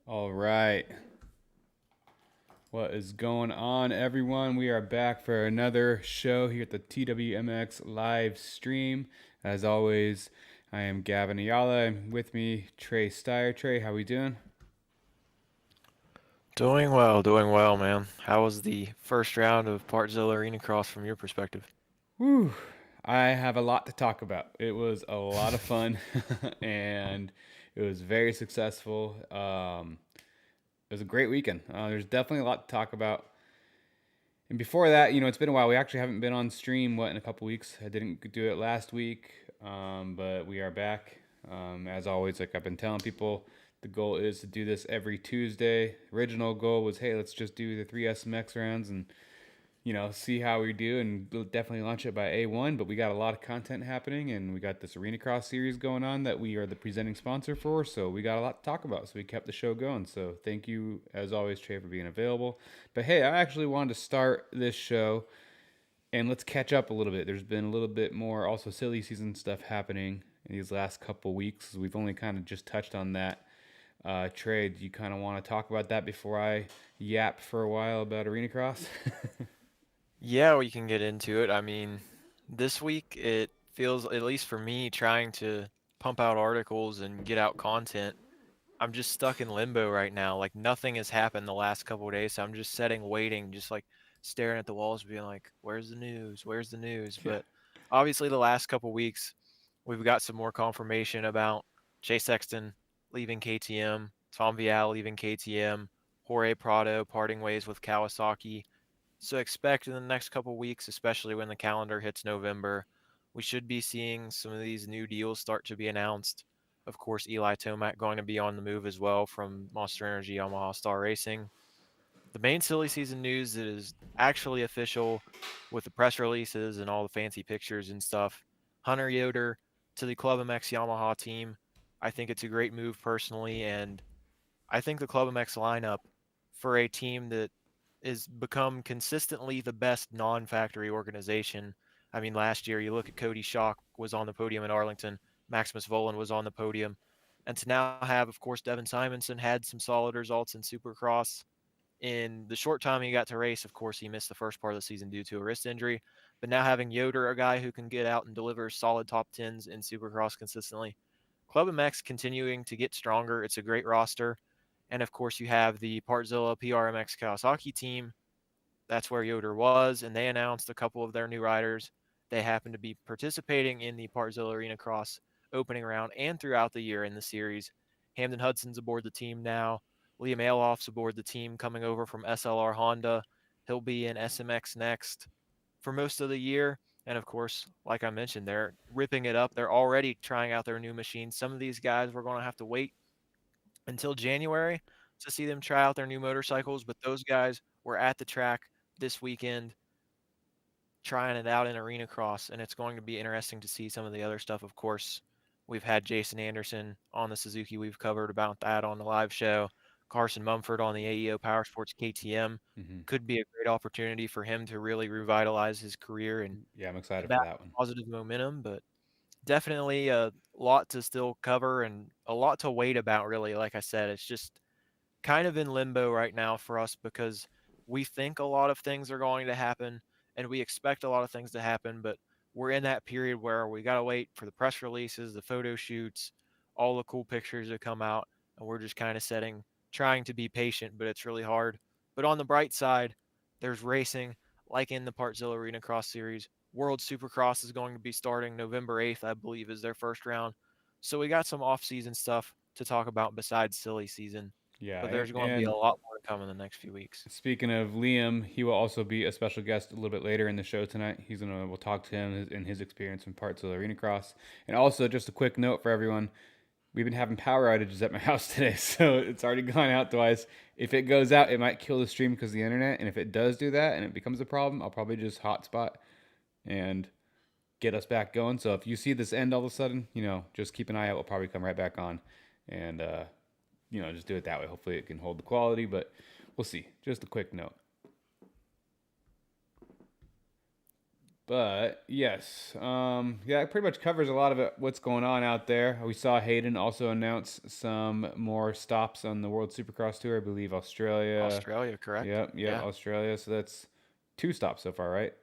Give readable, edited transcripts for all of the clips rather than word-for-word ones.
All right. What is going on, everyone? We are back for another show here at the TWMX live stream. As always, I am Gavin Ayala. And with me, Trey Steyer. Trey, how we doing? Doing well, man. How was the first round of Partzilla Arenacross from your perspective? Whew. I have a lot to talk about. It was a lot of fun, and it was very successful. It was a great weekend. There's definitely a lot to talk about. And before that, it's been a while. We actually haven't been on stream, in a couple weeks. I didn't do it last week, but we are back. As always, like I've been telling people, the goal is to do this every Tuesday. Original goal was, hey, let's just do the three SMX rounds and see how we do, and we'll definitely launch it by A1. But we got a lot of content happening, and we got this Arena Cross series going on that we are the presenting sponsor for. So we got a lot to talk about. So we kept the show going. So thank you, as always, Trey, for being available. But hey, I actually wanted to start this show and let's catch up a little bit. There's been a little bit more also silly season stuff happening in these last couple weeks. We've only kind of just touched on that. Trade, you kind of want to talk about that before I yap for a while about Arena Cross? Yeah, we can get into it. This week it feels, at least for me, trying to pump out articles and get out content. I'm just stuck in limbo right now. Like nothing has happened the last couple of days, so I'm just sitting, waiting, just like staring at the walls, being like, "Where's the news? Where's the news?" Yeah. But obviously, the last couple weeks, we've got some more confirmation about Chase Sexton leaving KTM, Tom Vial leaving KTM, Jorge Prado parting ways with Kawasaki. So expect in the next couple weeks, especially when the calendar hits November, we should be seeing some of these new deals start to be announced. Of course, Eli Tomac going to be on the move as well from Monster Energy Yamaha Star Racing. The main silly season news that is actually official with the press releases and all the fancy pictures and stuff. Hunter Yoder to the Club MX Yamaha team. I think it's a great move personally, and I think the Club MX lineup for a team that is become consistently the best non-factory organization. I mean, last year you look at Cody Schock was on the podium in Arlington, Maximus Volan was on the podium, and to now have, of course, Devin Simonson had some solid results in Supercross. In the short time he got to race, of course, he missed the first part of the season due to a wrist injury. But now having Yoder, a guy who can get out and deliver solid top tens in Supercross consistently, Club MX continuing to get stronger. It's a great roster. And of course, you have the Partzilla PRMX Kawasaki team. That's where Yoder was, and they announced a couple of their new riders. They happen to be participating in the Partzilla Arena Cross opening round and throughout the year in the series. Hamden Hudson's aboard the team now. Liam Alof's aboard the team coming over from SLR Honda. He'll be in SMX next for most of the year. And of course, like I mentioned, they're ripping it up. They're already trying out their new machines. Some of these guys we're going to have to wait until January to see them try out their new motorcycles, but those guys were at the track this weekend trying it out in Arena Cross, and it's going to be interesting to see some of the other stuff. Of course, we've had Jason Anderson on the Suzuki. We've covered about that on the live show. Carson Mumford on the AEO Power Sports KTM Hmm. could be a great opportunity for him to really revitalize his career and Yeah, I'm get excited for back that one. positive momentum. But definitely a lot to still cover and a lot to wait about, really. Like I said, it's just kind of in limbo right now for us because we think a lot of things are going to happen and we expect a lot of things to happen, but we're in that period where we got to wait for the press releases, the photo shoots, all the cool pictures to come out, and we're just kind of trying to be patient, but it's really hard. But on the bright side, there's racing, like in the Partzilla Arena Cross Series. World Supercross is going to be starting November 8th, I believe, is their first round. So we got some off-season stuff to talk about besides silly season, Yeah, but and, there's going to be a and lot more to come in the next few weeks. speaking of Liam, he will also be a special guest a little bit later in the show tonight. We'll talk to him and his experience in parts of the Arena Cross. And also, just a quick note for everyone: we've been having power outages at my house today, so it's already gone out twice. If it goes out, it might kill the stream because of the internet. And if it does do that and it becomes a problem, I'll probably just hotspot and get us back going. So if you see this end all of a sudden, just keep an eye out. We'll probably come right back on, and just do it that way. Hopefully, it can hold the quality, but we'll see. Just a quick note. But yes, yeah, it pretty much covers a lot of it. What's going on out there? We saw Hayden also announce some more stops on the World Supercross Tour. I believe Australia. Australia, correct? Yep, Yeah. Australia. So that's two stops so far, right?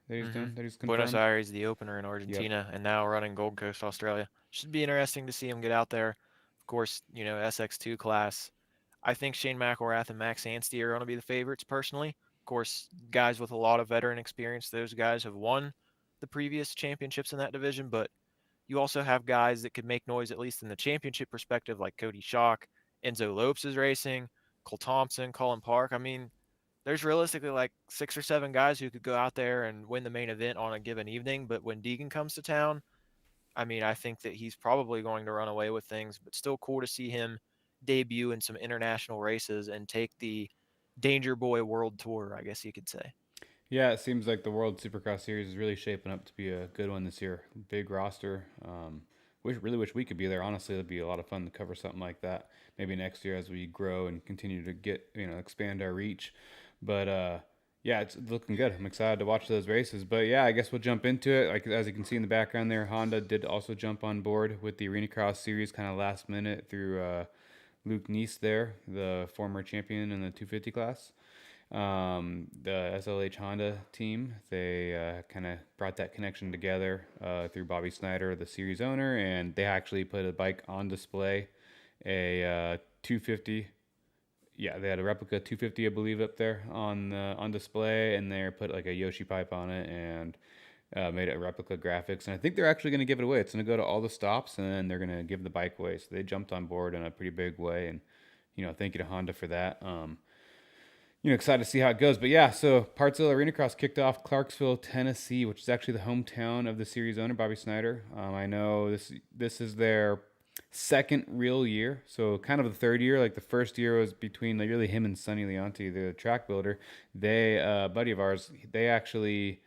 That he's Mm-hmm. done. That he's Buenos confirmed. Aires, the opener in Yep. Argentina, and now running Gold Coast, Australia. Should be interesting to see him get out there. Of course, SX2 class. I think Shane McElrath and Max Anstey are going to be the favorites personally. Of course, guys with a lot of veteran experience, those guys have won the previous championships in that division, but you also have guys that could make noise, at least in the championship perspective, like Cody Schock, Enzo Lopes is racing, Cole Thompson, Colin Park. I mean, there's realistically like 6 or 7 guys who could go out there and win the main event on a given evening. But when Deegan comes to town, I mean, I think that he's probably going to run away with things, but still cool to see him debut in some international races and take the Danger Boy World Tour, I guess you could say. Yeah, it seems like the World Supercross Series is really shaping up to be a good one this year. Big roster. Really wish we could be there. Honestly, it'd be a lot of fun to cover something like that. Maybe next year as we grow and continue to expand our reach. But yeah, it's looking good. I'm excited to watch those races. But yeah, I guess we'll jump into it. Like as you can see in the background there, Honda did also jump on board with the Arenacross Series, kind of last minute through Luke Neese there, the former champion in the 250 class. The SLH Honda team, they kind of brought that connection together through Bobby Snyder, the series owner, and they actually put a bike on display, a 250. Yeah, they had a replica 250, I believe, up there on display, and they put like a Yoshi pipe on it and made it replica graphics. And I think they're actually going to give it away. It's going to go to all the stops, and then they're going to give the bike away. So they jumped on board in a pretty big way, and thank you to Honda for that. Excited to see how it goes. But yeah, so Partzilla Arenacross kicked off Clarksville, Tennessee, which is actually the hometown of the series owner, Bobby Snyder. I know this is their second real year, so kind of the third year. Like the first year was between like really him and Sonny Leonti, the track builder. They, buddy of ours, they actually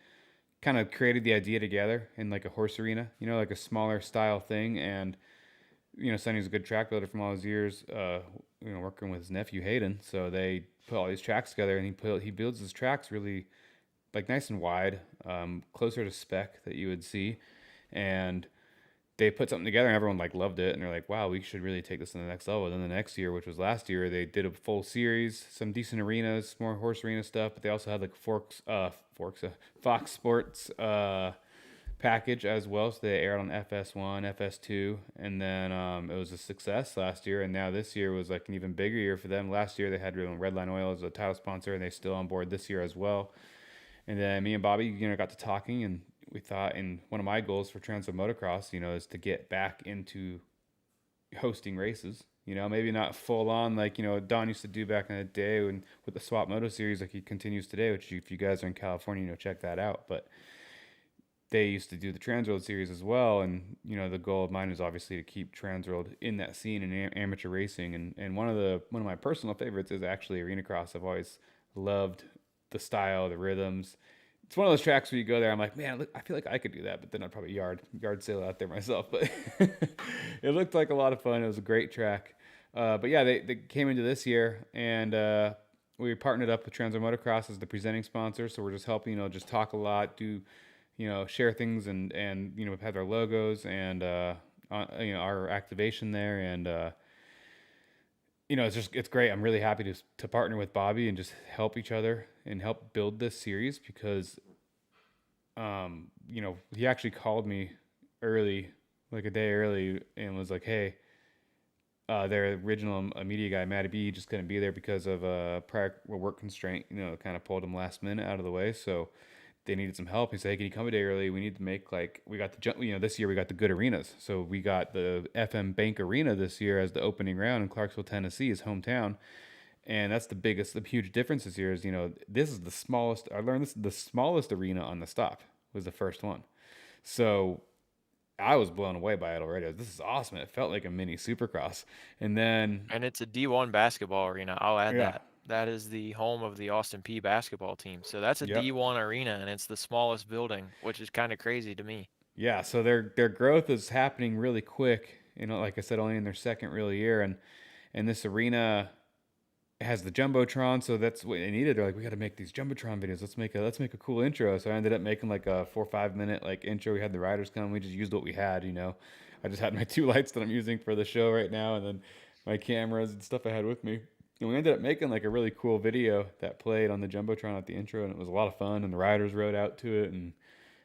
kind of created the idea together in like a horse arena, like a smaller style thing. And Sonny's a good track builder from all his years, working with his nephew Hayden. So they put all these tracks together, and he builds his tracks really like nice and wide, closer to spec that you would see, and they put something together, and everyone like loved it, and they're like, "Wow, we should really take this to the next level." And then the next year, which was last year, they did a full series, some decent arenas, more horse arena stuff, but they also had like Fox Sports package as well. So they aired on FS1, FS2, and then it was a success last year. And now this year was like an even bigger year for them. Last year they had Redline Oil as a title sponsor, and they still on board this year as well. And then me and Bobby, got to talking, and we thought, and one of my goals for Transworld Motocross, is to get back into hosting races. Maybe not full on like Don used to do back in the day when with the Swap Moto series, like he continues today. Which if you guys are in California, check that out. But they used to do the Transworld series as well, and the goal of mine is obviously to keep Transworld in that scene in amateur racing. And one of my personal favorites is actually Arenacross. I've always loved the style, the rhythms. It's one of those tracks where you go there, I'm like, man, look, I feel like I could do that, but then I'd probably yard sail out there myself. But it looked like a lot of fun. It was a great track. But yeah, they came into this year, and we partnered up with Transworld Motocross as the presenting sponsor. So we're just helping, just talk a lot, do share things, and we've had our logos and our activation there, and it's great. I'm really happy to partner with Bobby and just help each other and help build this series because he actually called me early, like a day early, and was like, hey, their original media guy, Matty B, just couldn't be there because of a prior work constraint. Kind of pulled him last minute out of the way. So they needed some help. He said, "Hey, can you come a day early? We need to make we got this year we got the good arenas. So we got the FM Bank Arena this year as the opening round in Clarksville, Tennessee, his hometown." And that's the huge difference this year is, this is the smallest. I learned this the smallest arena on the stop was the first one. So I was blown away by it already. This is awesome. It felt like a mini Supercross. And then, And it's a D1 basketball arena. I'll add yeah, that. That is the home of the Austin P basketball team. So that's a yep, D1 arena, and it's the smallest building, which is kind of crazy to me. yeah. So their growth is happening really quick. Like I said, only in their second real year, and this arena it has the jumbotron, so that's what they needed. They're like, we got to make these jumbotron videos. Let's make a cool intro. So I ended up making like a 4 or 5 minute like intro. We had the riders come. We just used what we had, you know. I just had my two lights that I'm using for the show right now, and then my cameras and stuff I had with me. And we ended up making like a really cool video that played on the jumbotron at the intro, and it was a lot of fun. And the riders rode out to it, and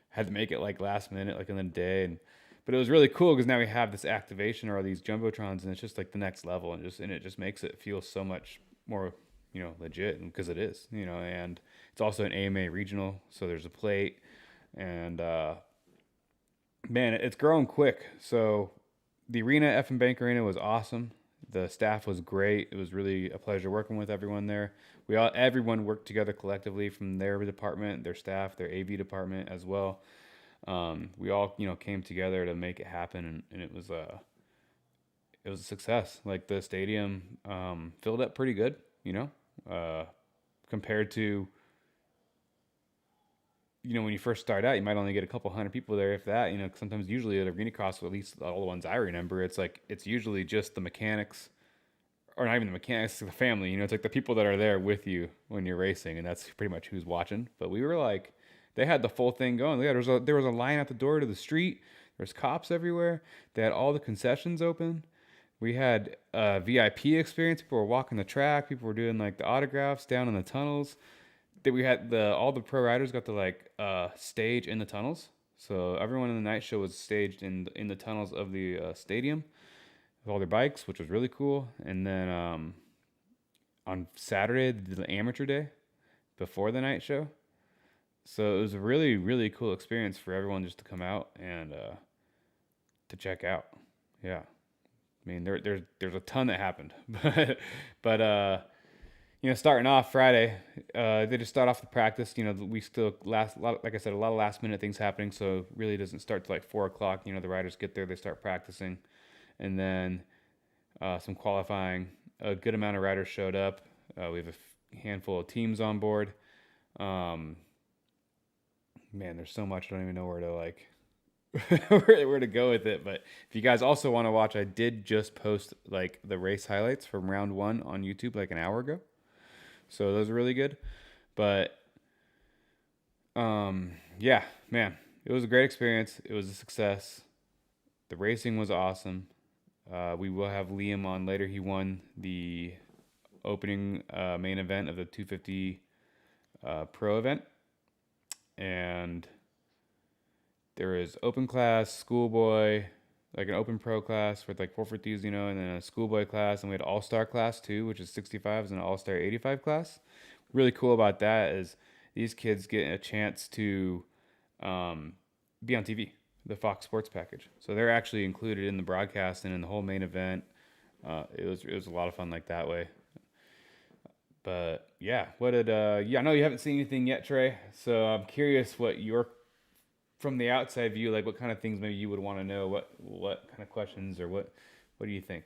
had to make it like last minute, like in the day. And but it was really cool because now we have this activation or these jumbotrons, and it's just like the next level, and it just makes it feel so much more, you know, legit because it is, you know. And it's also an AMA regional, so there's a plate, and man, it's growing quick. So the arena, F and Bank Arena, was awesome. The staff was great. It was really a pleasure working with everyone there. Everyone worked together collectively from their department, their staff, their AV department as well. We all, you know, came together to make it happen, and it was a success. Like the stadium filled up pretty good, you know, uh, compared to, you know, when you first start out, you might only get a couple hundred people there, if that. You know, sometimes usually at arena cross, at least all the ones I remember, it's like it's usually just the mechanics, or not even the mechanics, the family. You know, it's like the people that are there with you when you're racing, and that's pretty much who's watching. But we were like, they had the full thing going. Yeah, there was a line out the door to the street. There's cops everywhere. They had all the concessions open. We had a VIP experience. People were walking the track. People were doing like the autographs down in the tunnels. That we had the all the pro riders got to like stage in the tunnels. So everyone in the night show was staged in the tunnels of the stadium with all their bikes, which was really cool. And then on Saturday, they did the amateur day before the night show. So it was a really, really cool experience for everyone just to come out and to check out. Yeah, I mean there's a ton that happened, but you know, starting off Friday, they just start off the practice. You know, we still like I said, a lot of last minute things happening, so it really doesn't start till like 4 o'clock. You know, the riders get there, they start practicing, and then some qualifying. A good amount of riders showed up. We have a handful of teams on board. Um, Man, there's so much I don't even know where to like where to go with it. But if you guys also want to watch, I did just post like the race highlights from round one on YouTube like an hour ago. So those are really good. But yeah, man, it was a great experience. It was a success. The racing was awesome. We will have Liam on later. He won the opening main event of the 250 pro event, and there is open class, schoolboy, like an open pro class with like 450s, you know, and then a schoolboy class, and we had all star class too, which is 65s, and an all star 85 class. Really cool about that is these kids get a chance to um, be on TV, the Fox Sports package. So they're actually included in the broadcast and in the whole main event. It was a lot of fun like that way. But yeah, yeah, I know you haven't seen anything yet, Trey. So I'm curious what your from the outside view, like what kind of things maybe you would want to know, what kind of questions or what do you think?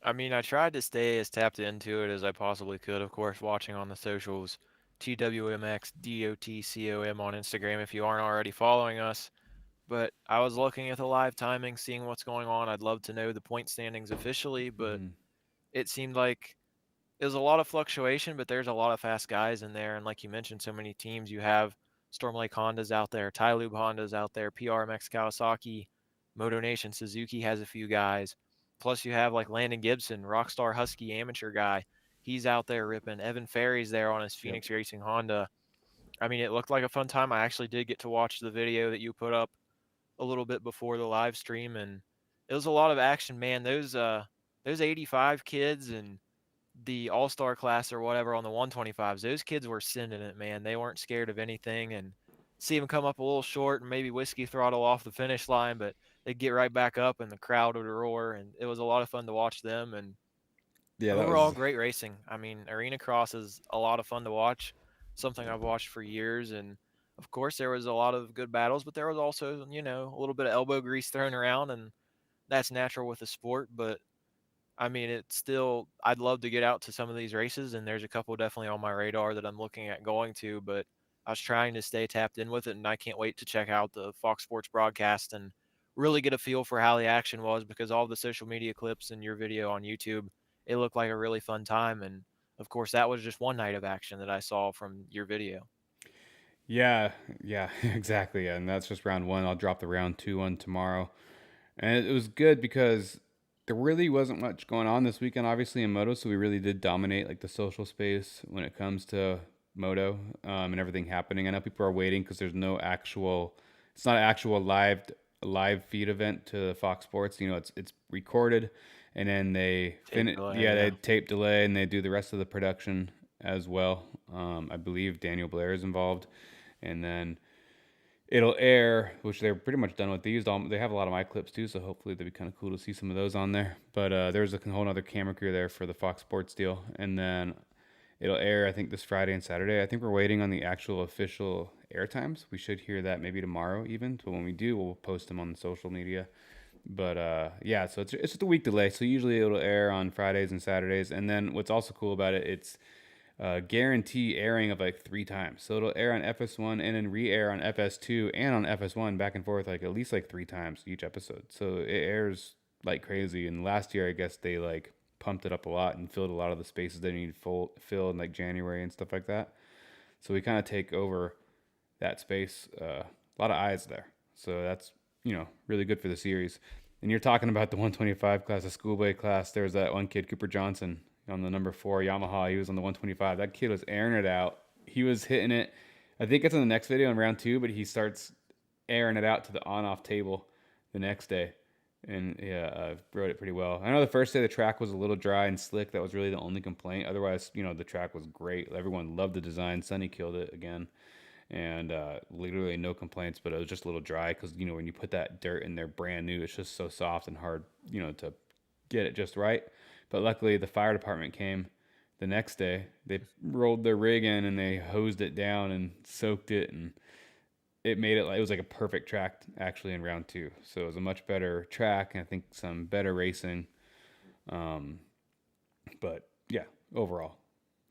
I mean, I tried to stay as tapped into it as I possibly could, of course, watching on the socials, TWMX, DOTCOM on Instagram if you aren't already following us. But I was looking at the live timing, seeing what's going on. I'd love to know the point standings officially, but Hmm. it seemed like it was a lot of fluctuation, but there's a lot of fast guys in there. And like you mentioned, so many teams. You have Storm Lake Honda's out there, Tylube Honda's out there, PRMX Kawasaki, Moto Nation Suzuki has a few guys. Plus you have like Landon Gibson, Rockstar Husky amateur guy. He's out there ripping. Evan Ferry's there on his Yep. Phoenix Racing Honda. I mean, it looked like a fun time. I actually did get to watch the video that you put up a little bit before the live stream, and it was a lot of action, man. Those 85 kids and the all-star class or whatever on the 125s, those kids were sending it, man. They weren't scared of anything, and see them come up a little short and maybe whiskey throttle off the finish line, but they'd get right back up and the crowd would roar, and it was a lot of fun to watch them. And Yeah, that overall, was. great racing. I mean, arena cross is a lot of fun to watch, something I've watched for years. And of course, there was a lot of good battles, but there was also, a little bit of elbow grease thrown around, and that's natural with the sport. But I mean, it's still, I'd love to get out to some of these races, and there's a couple definitely on my radar that I'm looking at going to, but I was trying to stay tapped in with it, and I can't wait to check out the Fox Sports broadcast and really get a feel for how the action was, because all the social media clips and your video on YouTube, it looked like a really fun time. And of course, that was just one night of action that I saw from your video. Yeah, yeah, exactly. And that's just round one. I'll drop the round two one tomorrow. And it was good because there really wasn't much going on this weekend, obviously, in Moto. So we really did dominate like the social space when it comes to Moto and everything happening. I know people are waiting because there's no actual, it's not an actual live feed event to Fox Sports. You know, it's recorded, and then they Tape finish. delay, Yeah, they yeah. tape delay and they do the rest of the production as well. I believe Daniel Blair is involved, and then it'll air, which they're pretty much done with. They have a lot of my clips too, so hopefully it'll be kind of cool to see some of those on there. But there's a whole other camera crew there for the Fox Sports deal, and then it'll air I think this Friday and Saturday. I think we're waiting on the actual official air times. We should hear that maybe tomorrow even. But when we do, we'll post them on the social media. But yeah, so it's just a week delay. So usually it'll air on Fridays and Saturdays, and then what's also cool about it, it's guarantee airing of like 3 times. So it'll air on FS1 and then re-air on FS2 and on FS1 back and forth like at least like 3 times each episode. So it airs like crazy. And last year, I guess they like pumped it up a lot and filled a lot of the spaces they need fill in like January and stuff like that. So we kind of take over that space. A lot of eyes there. So that's, really good for the series. And you're talking about the 125 class, the schoolboy class. There's that one kid, Cooper Johnson, on the number 4 Yamaha. He was on the 125. That kid was airing it out. He was hitting it. I think it's in the next video in round 2, but he starts airing it out to the on-off table the next day. And yeah, rode it pretty well. I know the first day the track was a little dry and slick. That was really the only complaint. Otherwise, the track was great. Everyone loved the design. Sonny killed it again, and literally no complaints. But it was just a little dry because when you put that dirt in there brand new, it's just so soft and hard, to get it just right. But luckily, the fire department came the next day. They rolled their rig in and they hosed it down and soaked it, and it made it was like a perfect track actually in round 2. So it was a much better track, and I think some better racing. Um, but yeah, overall,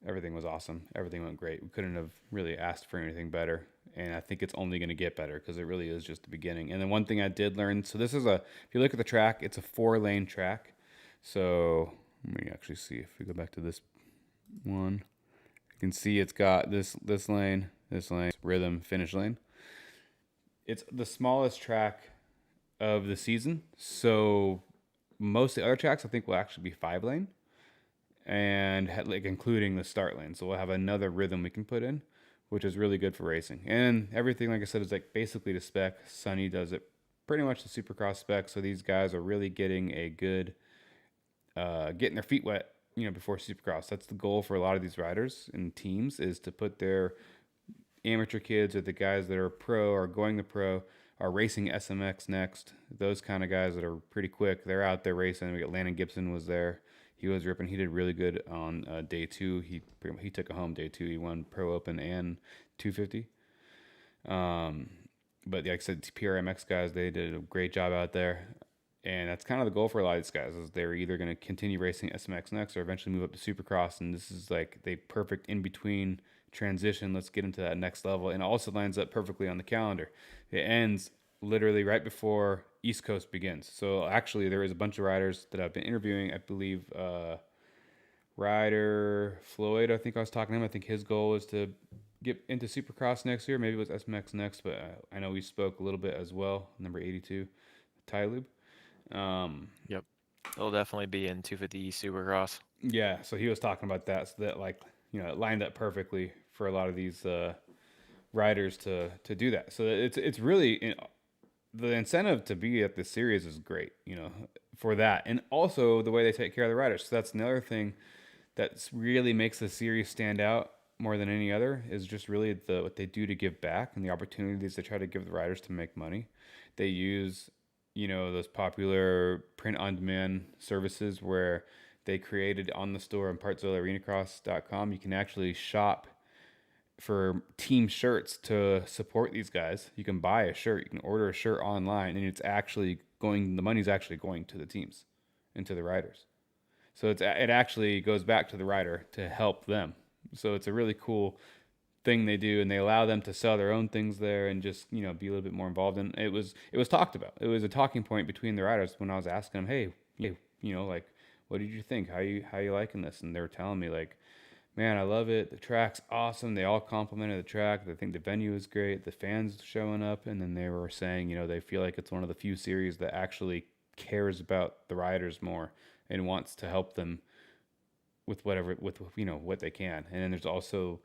everything was awesome. Everything went great. We couldn't have really asked for anything better. And I think it's only going to get better because it really is just the beginning. And then one thing I did learn, so this is if you look at the track, it's a 4-lane track. So let me actually see if we go back to this one. You can see it's got this lane, rhythm, finish lane. It's the smallest track of the season. So most of the other tracks I think will actually be 5-lane, and like including the start lane. So we'll have another rhythm we can put in, which is really good for racing. And everything, like I said, is like basically the spec. Sonny does it pretty much the Supercross spec. So these guys are really getting a good, getting their feet wet, before Supercross. That's the goal for a lot of these riders and teams, is to put their amateur kids or the guys that are pro or going to pro are racing SMX next. Those kind of guys that are pretty quick, they're out there racing. We got Landon Gibson was there. He was ripping. He did really good on day 2. He took a home day 2. He won Pro Open and 250. But like I said, TWMX guys, they did a great job out there. And that's kind of the goal for a lot of these guys, is they're either going to continue racing SMX next or eventually move up to Supercross. And this is like the perfect in-between transition. Let's get into that next level. And it also lines up perfectly on the calendar. It ends literally right before East Coast begins. So actually there is a bunch of riders that I've been interviewing. I believe Ryder Floyd, I think I was talking to him. I think his goal is to get into Supercross next year. Maybe it was SMX next, but I know we spoke a little bit as well. Number 82, Ty Lube. Yep. It'll definitely be in 250 Supercross. Yeah, so he was talking about that. So that it lined up perfectly for a lot of these riders to do that. So it's really the incentive to be at this series is great, for that, and also the way they take care of the riders. So that's another thing that really makes the series stand out more than any other, is just really what they do to give back and the opportunities they try to give the riders to make money. They use those popular print-on-demand services where they created on the store on PartzillaArenacross.com. You can actually shop for team shirts to support these guys. You can buy a shirt, you can order a shirt online, and the money's actually going to the teams and to the riders. So it actually goes back to the rider to help them. So it's a really cool thing they do, and they allow them to sell their own things there and just be a little bit more involved. And it was talked about. It was a talking point between the riders when I was asking them, hey, like, what did you think? How you liking this? And they were telling me like, man, I love it. The track's awesome. They all complimented the track. They think the venue is great. The fans showing up, and then they were saying, they feel like it's one of the few series that actually cares about the riders more and wants to help them with whatever with what they can. And then there's also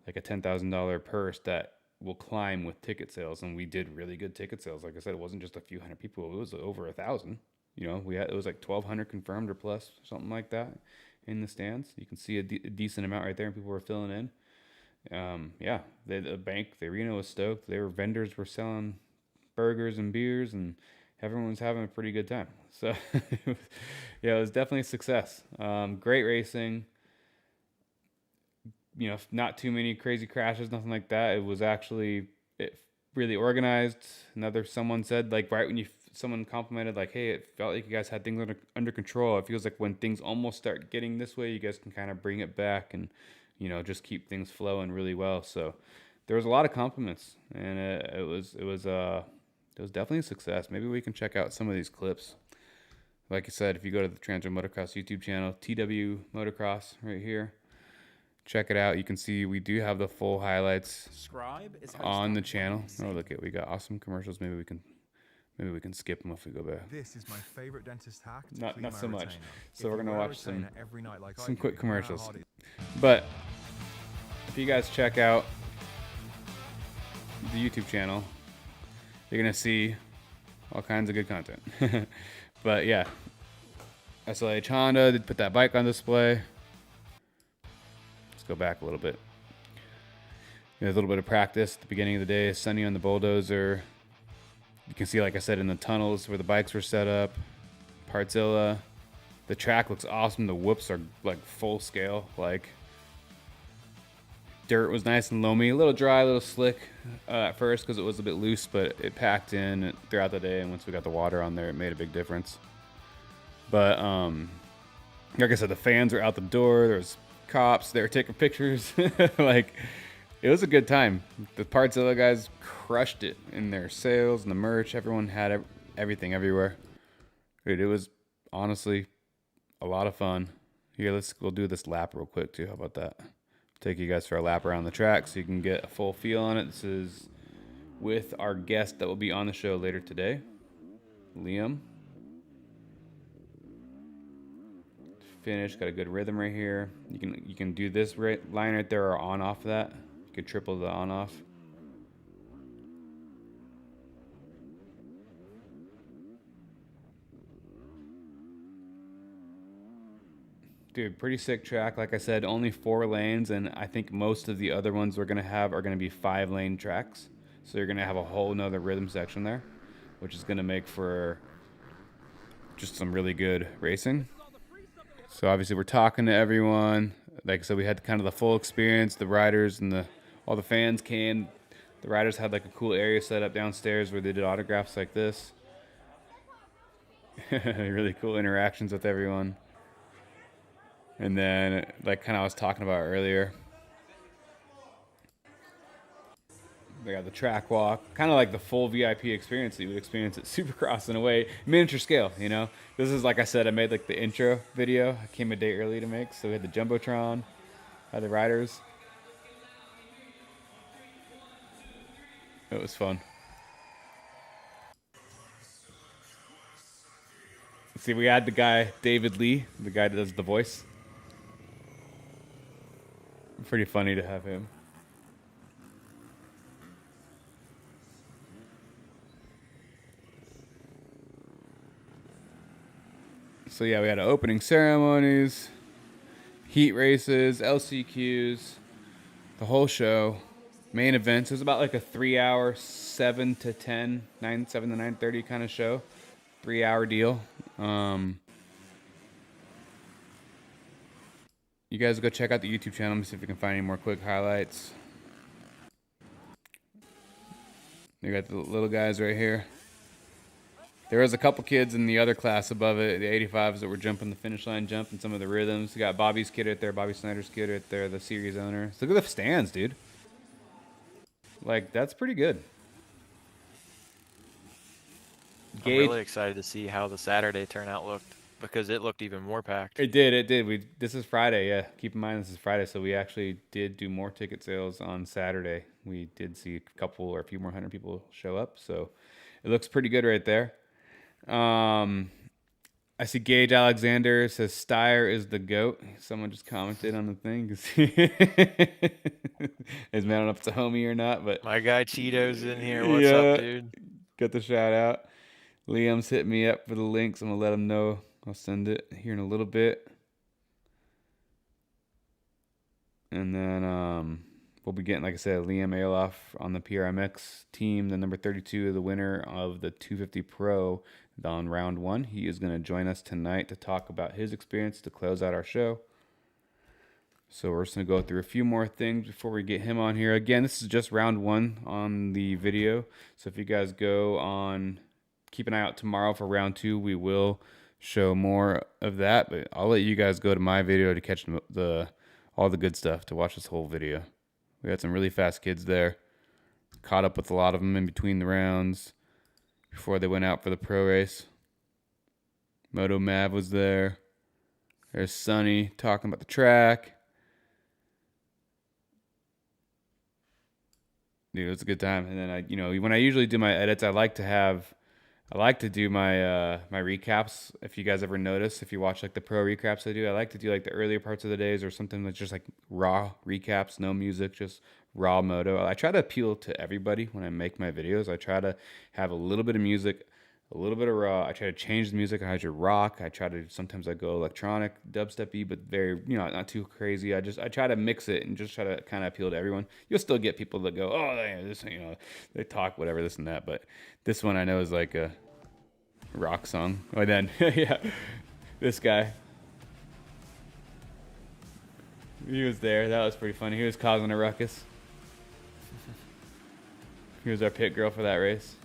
like a $10,000 purse that will climb with ticket sales, and we did really good ticket sales. Like I said, it wasn't just a few hundred people; it was over 1,000. It was like 1,200 confirmed or plus, something like that, in the stands. You can see a decent amount right there, and people were filling in. Yeah, the arena was stoked. Vendors were selling burgers and beers, and everyone was having a pretty good time. So, yeah, it was definitely a success. Great racing. Not too many crazy crashes, nothing like that. It was actually really organized. Someone said like right when someone complimented like, hey, it felt like you guys had things under control. It feels like when things almost start getting this way, you guys can kind of bring it back and just keep things flowing really well. So there was a lot of compliments, and it was definitely a success. Maybe we can check out some of these clips. Like I said, if you go to the Transfer Motocross YouTube channel, TWMX right here, check it out. You can see we do have the full highlights on the channel. Oh, look at, we got awesome commercials. Maybe we can skip them if we go back. This is my favorite dentist hack. Not so much. So we're gonna watch some quick commercials. But if you guys check out the YouTube channel, you're gonna see all kinds of good content. But yeah, SLH Honda did put that bike on display. Let's go back a little bit. There's a little bit of practice at the beginning of the day. Sunny on the bulldozer. You can see, like I said, in the tunnels where the bikes were set up. Partzilla. The track looks awesome. The whoops are like full scale. Like, dirt was nice and loamy. A little dry, a little slick at first because it was a bit loose, but it packed in throughout the day. And once we got the water on there, it made a big difference. But like I said, the fans were out the door. There was cops. They were taking pictures. Like, it was a good time. The Partzilla guys crushed it in their sales and the merch. Everyone had everything everywhere. Dude, it was honestly a lot of fun. Here, we'll do this lap real quick too. How about that? Take you guys for a lap around the track so you can get a full feel on it. This is with our guest that will be on the show later today, Liam. Finish, got a good rhythm right here. You can do this line right there or on off of that. You could triple the on off. Dude, pretty sick track. Like I said, only 4 lanes, and I think most of the other ones we're gonna have are gonna be 5-lane tracks. So you're gonna have a whole nother rhythm section there, which is gonna make for just some really good racing. So obviously we're talking to everyone. Like I said, we had kind of the full experience. The riders and all the fans came. The riders had like a cool area set up downstairs where they did autographs like this. Really cool interactions with everyone. And then, like kind of I was talking about earlier, they got the track walk, kind of like the full VIP experience that you would experience at Supercross in a way, miniature scale, This is, like I said, I made like the intro video. I came a day early to make, so we had the Jumbotron, had the riders. It was fun. See, we had the guy, David Lee, the guy that does the voice. Pretty funny to have him. So yeah, we had opening ceremonies, heat races, LCQs, the whole show, main events. It was about like a 3-hour, 7 to 9:30 kind of show, 3-hour deal. You guys go check out the YouTube channel. Let me see if we can find any more quick highlights. You got the little guys right here. There was a couple kids in the other class above it, the 85s, that were jumping the finish line jump and some of the rhythms. You got Bobby's kid right there, Bobby Snyder's kid right there, the series owner. So look at the stands, dude. Like, that's pretty good. I'm really excited to see how the Saturday turnout looked. because it looked even more packed. It did. This is Friday, yeah. Keep in mind this is Friday, so we actually did do more ticket sales on Saturday. We did see a couple or a few more hundred people show up, so it looks pretty good right there. I see Gage Alexander says Steyer is the GOAT. Someone just commented on the thing. Is man, I don't know if it's a homie or not, but My guy Cheeto's in here. What's up, yeah, dude? get the shout out. Liam's hit me up for the links. I'm gonna let him know. I'll send it here in a little bit. And then we'll be getting, like I said, Liam Alof on the TWMX team, the number 32, the winner of the 250 Pro on round 1. He is going to join us tonight to talk about his experience to close out our show. So we're just going to go through a few more things before we get him on here. Again, this is just round 1 on the video. So if you guys go on, keep an eye out tomorrow for round 2. We will show more of that, but I'll let you guys go to my video to catch all the good stuff, to watch this whole video. We had some really fast kids there. Caught up with a lot of them in between the rounds before they went out for the pro race. Moto Mav was there. There's Sonny talking about the track. Dude, it was a good time. And then when I usually do my edits, I like to do my my recaps. If you guys ever notice, if you watch like the pro recaps I do, I like to do like the earlier parts of the days or something that's just like raw recaps, no music, just raw moto. I try to appeal to everybody when I make my videos. I try to have a little bit of music, a little bit of raw. I try to change the music. I try rock. Sometimes I go electronic, dubstep-y, but very, not too crazy. I try to mix it and just try to kind of appeal to everyone. You'll still get people that go, oh, yeah, this, they talk whatever, this and that. But this one I know is like a rock song. Oh, then, yeah, this guy. He was there. That was pretty funny. He was causing a ruckus. He was our pit girl for that race.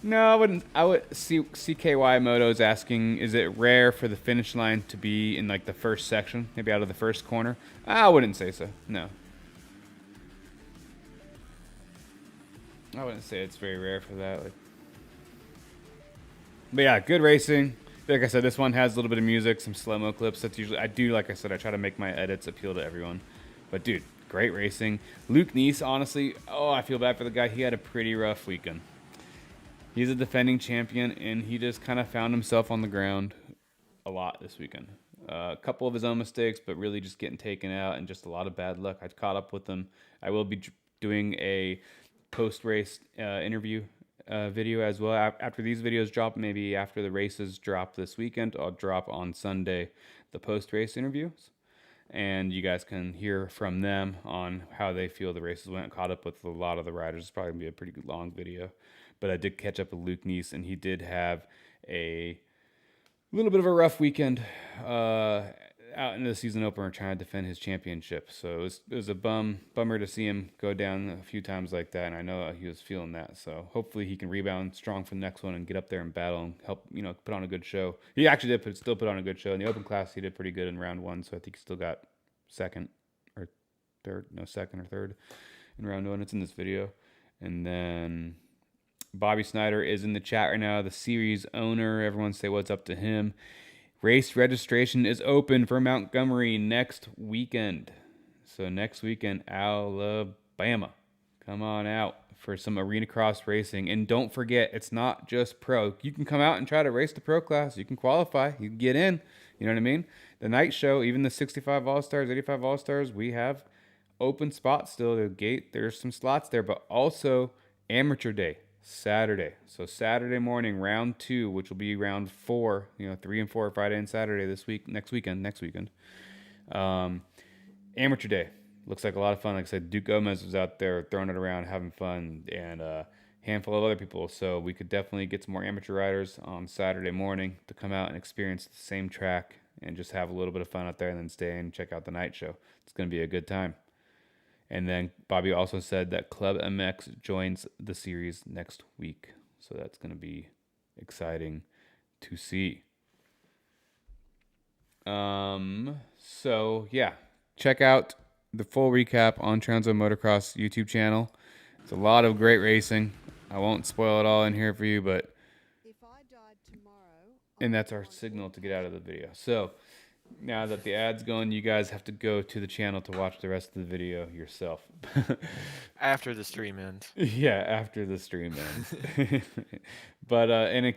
No, I wouldn't. CKY Moto's asking, is it rare for the finish line to be in like the first section, maybe out of the first corner? I wouldn't say so. No. I wouldn't say it's very rare for that. But yeah, good racing. Like I said, this one has a little bit of music, some slow-mo clips. That's usually, like I said, I try to make my edits appeal to everyone. But dude, great racing. Luke Neese, honestly, I feel bad for the guy. He had a pretty rough weekend. He's a defending champion, and he just kind of found himself on the ground a lot this weekend. A couple of his own mistakes, but really just getting taken out and just a lot of bad luck. I caught up with him. I will be doing a post-race interview video as well. After these videos drop, maybe after the races drop this weekend, I'll drop on Sunday the post-race interviews. And you guys can hear from them on how they feel the races went. Caught up with a lot of the riders. It's probably going to be a pretty good long video. But I did catch up with Luke Neese, and he did have a little bit of a rough weekend out in the season opener trying to defend his championship. So it was a bummer to see him go down a few times like that, and I know he was feeling that. So hopefully he can rebound strong for the next one and get up there and battle and help, put on a good show. He actually did still put on a good show. In the open class, he did pretty good in round 1, so I think he still got second or third in round 1. It's in this video. And then Bobby Snyder is in the chat right now, the series owner. Everyone say what's up to him. Race registration is open for Montgomery next weekend. So next weekend, Alabama. Come on out for some Arenacross racing. And don't forget, it's not just pro. You can come out and try to race the pro class. You can qualify. You can get in. You know what I mean? The night show, even the 65 All-Stars, 85 All-Stars, we have open spots still. There's some slots there, but also amateur day. Saturday. So Saturday morning, round 2, which will be round 4, 3 and 4, Friday and Saturday next weekend. Amateur day. Looks like a lot of fun. Like I said, Duke Gomez was out there throwing it around, having fun, and a handful of other people. So we could definitely get some more amateur riders on Saturday morning to come out and experience the same track and just have a little bit of fun out there and then stay and check out the night show. It's going to be a good time. And then Bobby also said that Club MX joins the series next week. So that's going to be exciting to see. So, yeah. Check out the full recap on Transworld Motocross YouTube channel. It's a lot of great racing. I won't spoil it all in here for you, but and that's our signal to get out of the video. So now that the ad's going, you guys have to go to the channel to watch the rest of the video yourself. After the stream ends. Yeah, after the stream ends. But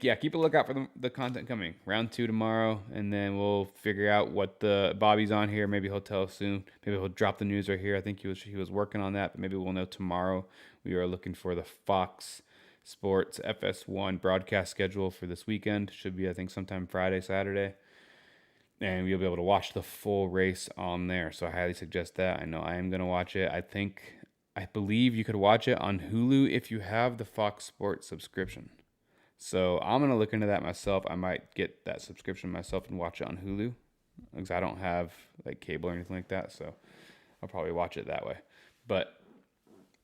yeah, keep a lookout for the content coming. Round 2 tomorrow, and then we'll figure out what the Bobby's on here. Maybe he'll tell us soon. Maybe he'll drop the news right here. I think he was working on that, but maybe we'll know tomorrow. We are looking for the Fox Sports FS1 broadcast schedule for this weekend. Should be, I think, sometime Friday, Saturday. And you'll be able to watch the full race on there. So I highly suggest that. I know I am going to watch it. I believe you could watch it on Hulu if you have the Fox Sports subscription. So I'm going to look into that myself. I might get that subscription myself and watch it on Hulu because I don't have like cable or anything like that. So I'll probably watch it that way. But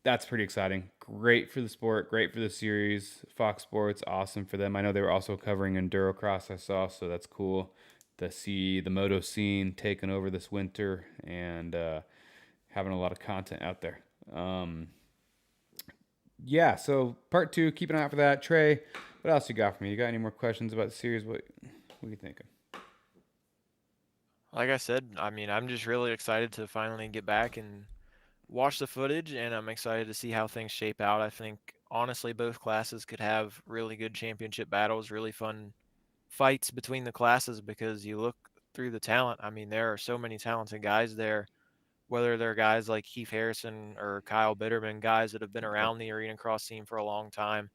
that's pretty exciting. Great for the sport. Great for the series. Fox Sports, awesome for them. I know they were also covering Endurocross, I saw, so that's cool to see the moto scene taking over this winter and having a lot of content out there. Yeah, so part 2, keep an eye out for that. Trey, what else you got for me? You got any more questions about the series? What are you thinking? Like I said, I mean, I'm just really excited to finally get back and watch the footage, and I'm excited to see how things shape out. I think, honestly, both classes could have really good championship battles, really fun fights between the classes because you look through the talent. I mean, there are so many talented guys there, whether they're guys like Keith Harrison or Kyle Bitterman, guys that have been around the arena cross scene for a long time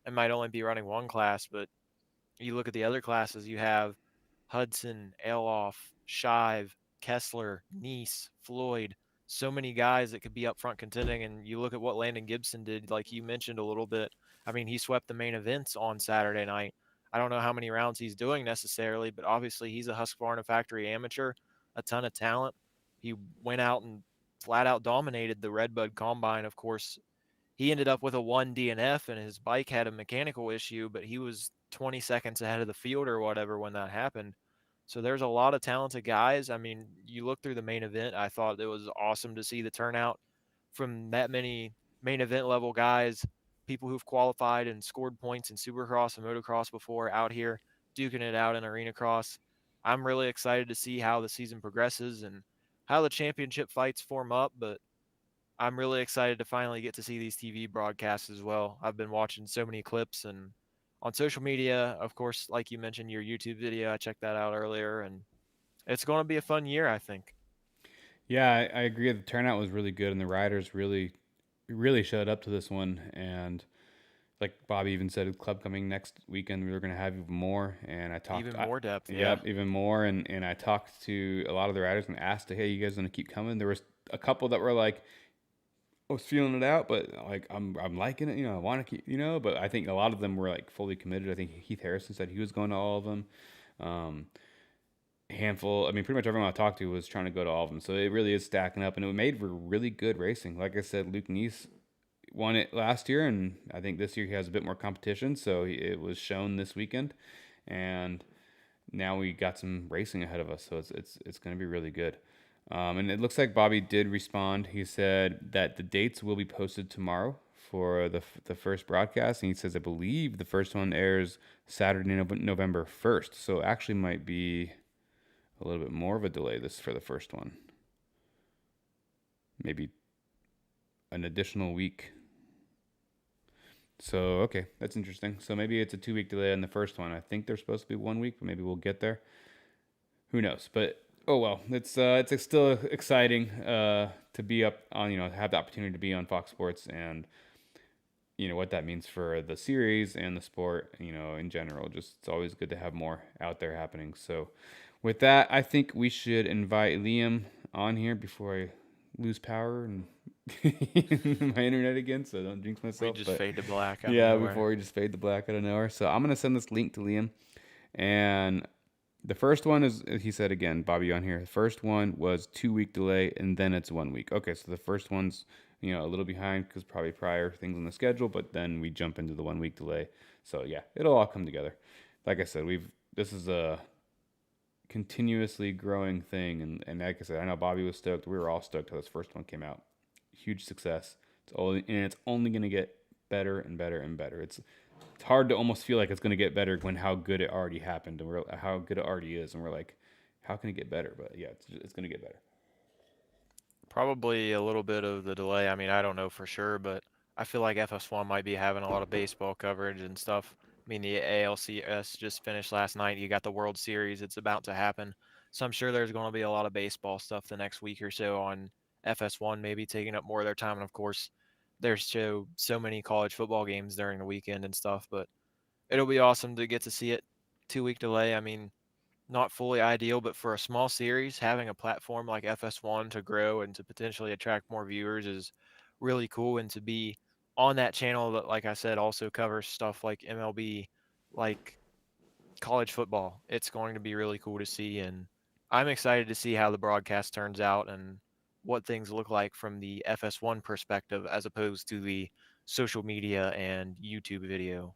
and might only be running one class, but you look at the other classes, you have Hudson, Alof, Shive, Kessler, Neese, Floyd, so many guys that could be up front contending. And you look at what Landon Gibson did, like you mentioned a little bit. I mean, he swept the main events on Saturday night. I don't know how many rounds he's doing necessarily, but obviously he's a Husqvarna factory amateur, a ton of talent. He went out and flat out dominated the Redbud Combine. Of course, he ended up with a 1 DNF and his bike had a mechanical issue, but he was 20 seconds ahead of the field or whatever when that happened. So there's a lot of talented guys. I mean, you look through the main event, I thought it was awesome to see the turnout from that many main event level guys, people who've qualified and scored points in Supercross and Motocross before out here, duking it out in Arena Cross. I'm really excited to see how the season progresses and how the championship fights form up, but I'm really excited to finally get to see these TV broadcasts as well. I've been watching so many clips and on social media, of course, like you mentioned, your YouTube video, I checked that out earlier, and it's going to be a fun year, I think. Yeah, I agree. The turnout was really good, and the riders really showed up to this one. And like Bobby even said, club coming next weekend, we were going to have even more. And I talked, Even more depth, yeah. yep, even more. And I talked to a lot of the riders and asked, hey, you guys going to keep coming? There was a couple that were like, I was feeling it out, but like I'm liking it. I want to keep. But I think a lot of them were like fully committed. I think Heath Harrison said he was going to all of them. Handful. I mean, pretty much everyone I talked to was trying to go to all of them. So it really is stacking up, and it made for really good racing. Like I said, Luke Neese won it last year, and I think this year he has a bit more competition. So it was shown this weekend, and now we got some racing ahead of us. So it's going to be really good. And it looks like Bobby did respond. He said that the dates will be posted tomorrow for the first broadcast. And he says, I believe the first one airs Saturday, November 1st. So it actually might be a little bit more of a delay this for the first one. Maybe an additional week. So, okay, that's interesting. So maybe it's a 2-week delay on the first one. I think they're supposed to be 1 week, but maybe we'll get there. Who knows? But oh well, it's still exciting to be up on, have the opportunity to be on Fox Sports, and what that means for the series and the sport, in general. Just it's always good to have more out there happening. So with that, I think we should invite Liam on here before I lose power and my internet again, so don't jinx myself. We just fade to black. Yeah, before we just fade to black out of nowhere. So I'm gonna send this link to Liam, and the first one is, he said again, Bobby on here, the first one was 2-week delay, and then it's 1 week. Okay, so the first one's, a little behind because probably prior things on the schedule, but then we jump into the 1 week delay. So yeah, it'll all come together. Like I said, this is a continuously growing thing, and like I said, I know Bobby was stoked. We were all stoked how this first one came out. Huge success. It's only going to get better and better and better. It's hard to almost feel like it's going to get better when how good it already happened and how good it already is, and we're like, how can it get better? But yeah, it's going to get better. Probably a little bit of the delay. I mean, I don't know for sure, but I feel like FS1 might be having a lot of baseball coverage and stuff. I mean, the ALCS just finished last night. You got the World Series. It's about to happen. So I'm sure there's going to be a lot of baseball stuff the next week or so on FS1, maybe taking up more of their time. And of course, there's so many college football games during the weekend and stuff, but it'll be awesome to get to see it. 2 week delay. I mean, not fully ideal, but for a small series, having a platform like FS1 to grow and to potentially attract more viewers is really cool. And to be on that channel that, like I said, also covers stuff like MLB, like college football, it's going to be really cool to see. And I'm excited to see how the broadcast turns out and what things look like from the FS1 perspective as opposed to the social media and YouTube video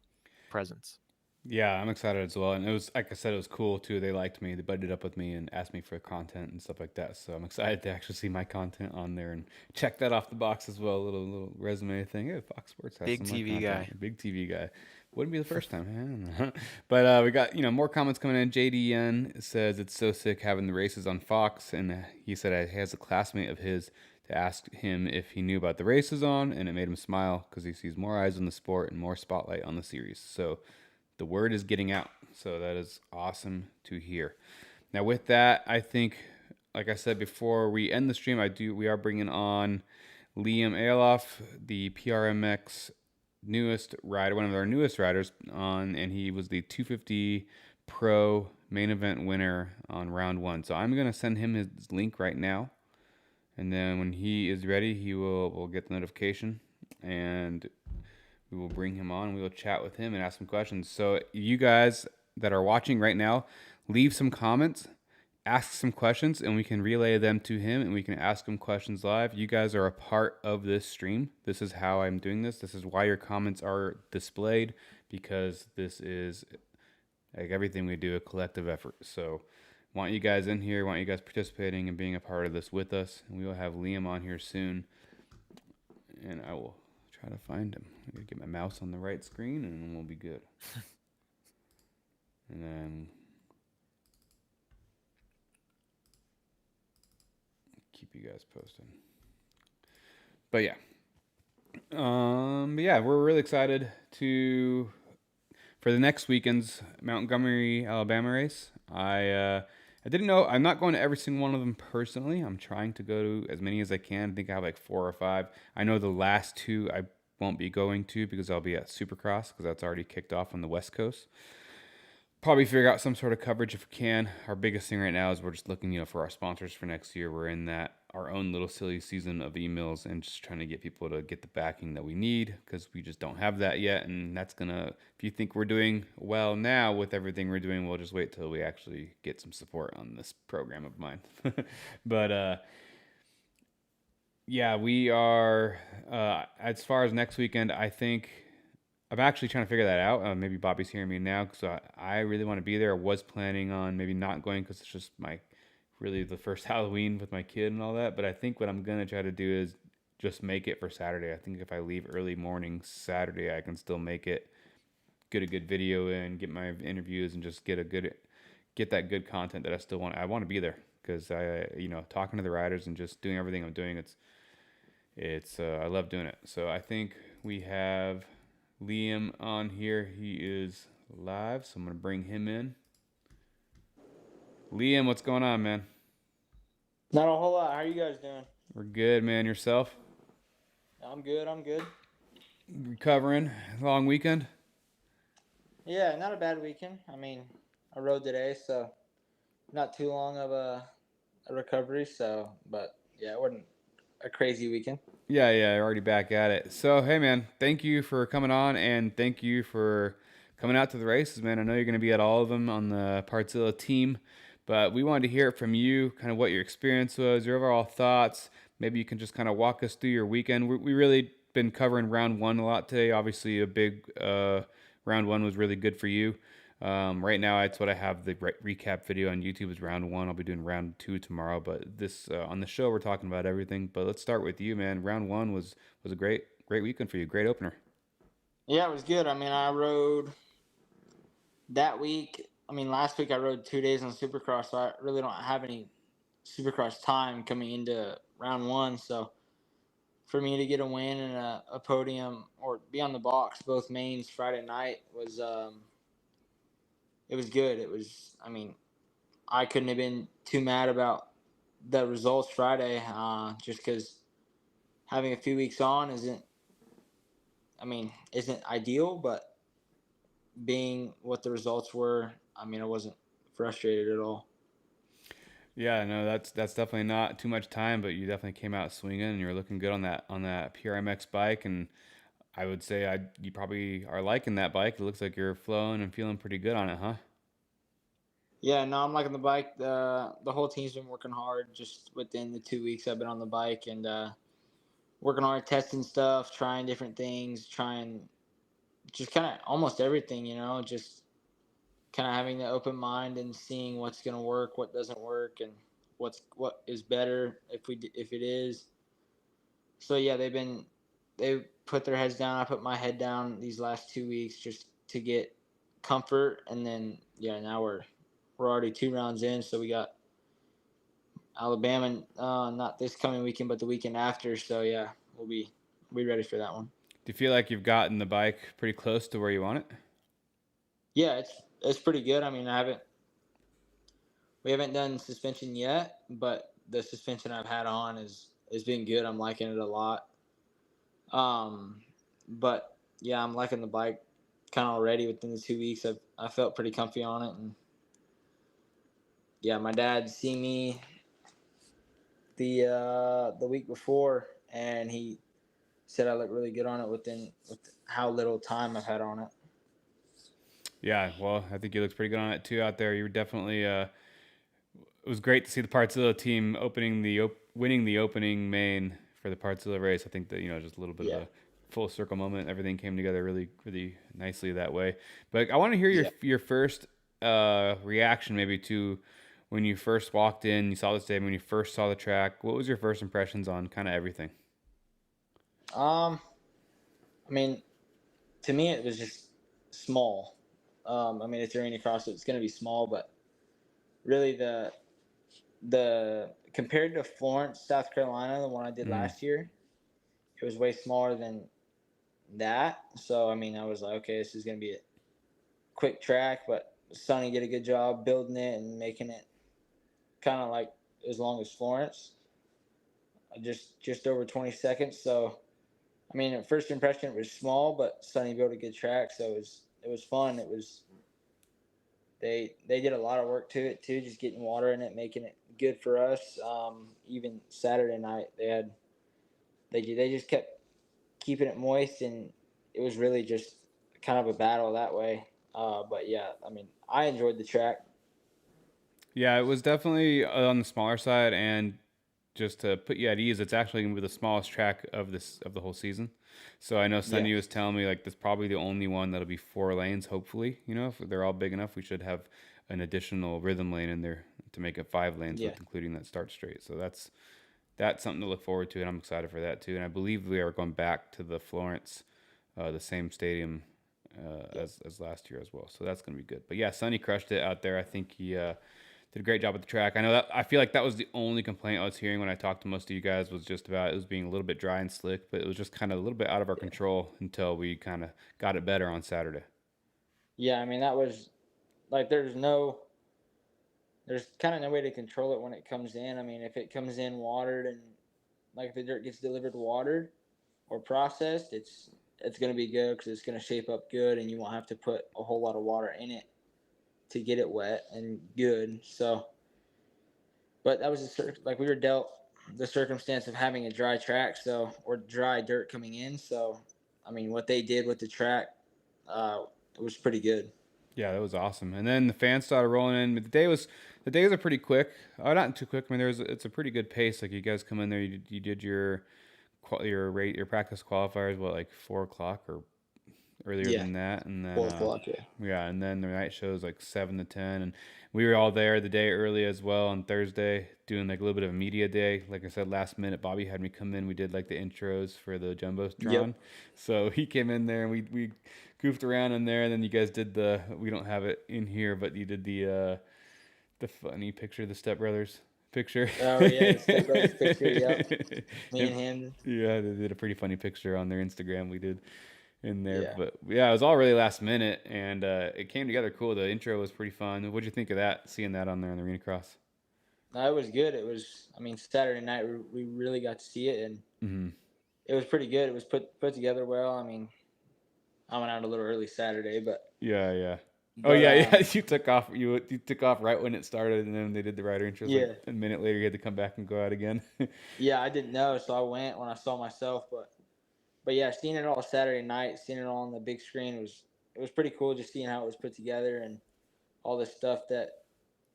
presence. Yeah, I'm excited as well. And it was, like I said, it was cool too. They liked me, they butted up with me and asked me for content and stuff like that. So I'm excited to actually see my content on there and check that off the box as well. A little resume thing. Hey, Fox Sports has Big some of my TV content. guy. Big TV guy. Wouldn't be the first time. But we got more comments coming in. JDN says it's so sick having the races on Fox, and he said he has a classmate of his to ask him if he knew about the races on, and it made him smile because he sees more eyes on the sport and more spotlight on the series. So the word is getting out. So that is awesome to hear. Now with that, I think, like I said before we end the stream, we are bringing on Liam Alof, the PRMX newest rider, one of our newest riders on, and he was the 250 Pro main event winner on round 1. So I'm gonna send him his link right now, and then when he is ready, we'll get the notification, and we will bring him on. We will chat with him and ask some questions. So you guys that are watching right now, leave some comments, ask some questions, and we can relay them to him, and we can ask him questions live. You guys are a part of this stream. This is how I'm doing this. This is why your comments are displayed, because this is, like everything we do, a collective effort. So want you guys in here, want you guys participating and being a part of this with us. And we will have Liam on here soon, and I will try to find him. I gotta get my mouse on the right screen, and then we'll be good. And then keep you guys posted. But yeah, we're really excited for the next weekend's Montgomery, Alabama race. I didn't know. I'm not going to every single one of them personally. I'm trying to go to as many as I can. I think I have like 4 or 5. I know the last 2 I won't be going to because I'll be at Supercross because that's already kicked off on the West Coast. Probably figure out some sort of coverage if we can. Our biggest thing right now is we're just looking, for our sponsors for next year. We're in our own little silly season of emails and just trying to get people to get the backing that we need because we just don't have that yet. And that's if you think we're doing well now with everything we're doing, we'll just wait till we actually get some support on this program of mine. But yeah, we are, as far as next weekend, I think I'm actually trying to figure that out. Maybe Bobby's hearing me now because I really want to be there. I was planning on maybe not going because it's just really the first Halloween with my kid and all that. But I think what I'm going to try to do is just make it for Saturday. I think if I leave early morning Saturday, I can still make it, get a good video in, get my interviews, and just get that good content that I still want. I want to be there because talking to the riders and just doing everything I'm doing, I love doing it. So I think we have Liam on here. He is live, so I'm going to bring him in. Liam, what's going on, man? Not a whole lot. How are you guys doing? We're good, man. Yourself? I'm good. Recovering? Long weekend? Yeah, not a bad weekend. I mean, I rode today, so not too long of a recovery. But yeah, it wasn't a crazy weekend. Yeah, already back at it. So, hey, man, thank you for coming on, and thank you for coming out to the races, man. I know you're going to be at all of them on the Partzilla team, but we wanted to hear it from you, kind of what your experience was, your overall thoughts. Maybe you can just kind of walk us through your weekend. We really been covering round 1 a lot today. Obviously, a big round 1 was really good for you. Right now, that's what I have. The recap video on YouTube is round 1. I'll be doing round 2 tomorrow. But this on the show, we're talking about everything. But let's start with you, man. Round 1 was a great weekend for you. Great opener. Yeah, it was good. I mean, I rode that week. I mean, last week I rode 2 days on Supercross, so I really don't have any Supercross time coming into round 1. So for me to get a win and a podium or be on the box both mains Friday night was it was good. It was. I mean, I couldn't have been too mad about the results Friday, just because having a few weeks on isn't ideal, but being what the results were, I mean, I wasn't frustrated at all. Yeah, no, that's definitely not too much time, but you definitely came out swinging, and you're looking good on that PRMX bike, and I would say you probably are liking that bike. It looks like you're flowing and feeling pretty good on it, huh? Yeah, no, I'm liking the bike. The whole team's been working hard just within the 2 weeks I've been on the bike, and working hard, testing stuff, trying different things, trying just kind of almost everything, just kind of having the open mind and seeing what's going to work, what doesn't work, and what is better if it is. So yeah, they put their heads down. I put my head down these last 2 weeks just to get comfort, and then yeah, now we're already 2 rounds in, so we got Alabama, not this coming weekend, but the weekend after. So yeah, we'll be ready for that one. Do you feel like you've gotten the bike pretty close to where you want it? Yeah, it's pretty good. I mean, we haven't done suspension yet, but the suspension I've had on is been good. I'm liking it a lot. But yeah, I'm liking the bike kind of already within the 2 weeks. I felt pretty comfy on it, and yeah, my dad seen me the week before, and he said I look really good on it with how little time I've had on it. Yeah, well, I think you looked pretty good on it too out there. You were definitely it was great to see the Partzilla team winning the opening main for the Partzilla race. I think that just a little bit of Yeah. a full circle moment. Everything came together really really nicely that way. But I want to hear your first reaction maybe to when you first walked in, you saw the stadium, when you first saw the track. What was your first impressions on kind of everything? I mean, to me, it was just small. I mean, it's Arenacross, so it's going to be small, but really the compared to Florence, South Carolina, the one I did last year, it was way smaller than that. So I mean, I was like, okay, this is going to be a quick track, but Sonny did a good job building it and making it kind of like as long as Florence, just over 20 seconds. So I mean, at first impression, it was small, but Sonny built a good track, so it was fun. They did a lot of work to it too, just getting water in it, making it good for us. Even Saturday night, they just kept keeping it moist, and it was really just kind of a battle that way. But yeah, I mean, I enjoyed the track. Yeah, it was definitely on the smaller side, and just to put you at ease, it's actually going to be the smallest track of the whole season. So I know Sunny Yeah. was telling me like this is probably the only one that'll be 4 lanes. Hopefully, if they're all big enough, we should have an additional rhythm lane in there to make it 5 lanes Yeah. with including that start straight. So that's something to look forward to, and I'm excited for that too. And I believe we are going back to the Florence, the same stadium as last year as well. So that's going to be good. But yeah, Sunny crushed it out there. I think he did a great job with the track. I know that I feel like that was the only complaint I was hearing when I talked to most of you guys was just about it was being a little bit dry and slick, but it was just kind of a little bit out of our control until we kind of got it better on Saturday. Yeah, I mean, that was like there's kind of no way to control it when it comes in. I mean, if it comes in watered and like if the dirt gets delivered watered or processed, it's going to be good because it's going to shape up good, and you won't have to put a whole lot of water in it to get it wet and good. So, but that was like we were dealt the circumstance of having a dry track, or dry dirt coming in. So, I mean, what they did with the track, was pretty good. Yeah, that was awesome. And then the fans started rolling in. But the days are pretty quick. Oh, not too quick. I mean, it's a pretty good pace. Like you guys come in there, you did your practice qualifiers, what, like 4 o'clock or earlier Yeah. than that, and then 4 o'clock. Yeah. yeah, and then the night show is like 7 to 10, and we were all there the day early as well on Thursday, doing like a little bit of a media day. Like I said, last minute, Bobby had me come in. We did like the intros for the Yep. jumbotron, so he came in there and we goofed around in there. And then you guys did we don't have it in here, but you did the funny picture, the Step Brothers picture. Oh yeah, the Step Brothers picture. Yep. Me and And- him. yeah, they did a pretty funny picture on their Instagram. We did in there, Yeah. but yeah, it was all really last minute, and it came together cool. The intro was pretty fun. What'd you think of that? Seeing that on there on the Arenacross? No, it was good. It was. I mean, Saturday night we really got to see it, and Mm-hmm. it was pretty good. It was put together well. I mean, I went out a little early Saturday, but Yeah, yeah. Oh but yeah, yeah. You took off. You took off right when it started, and then they did the rider intros. Yeah. Like a minute later, you had to come back and go out again. yeah, I didn't know, so I went when I saw myself. But yeah, seeing it all Saturday night, seeing it all on the big screen was pretty cool. Just seeing how it was put together and all the stuff that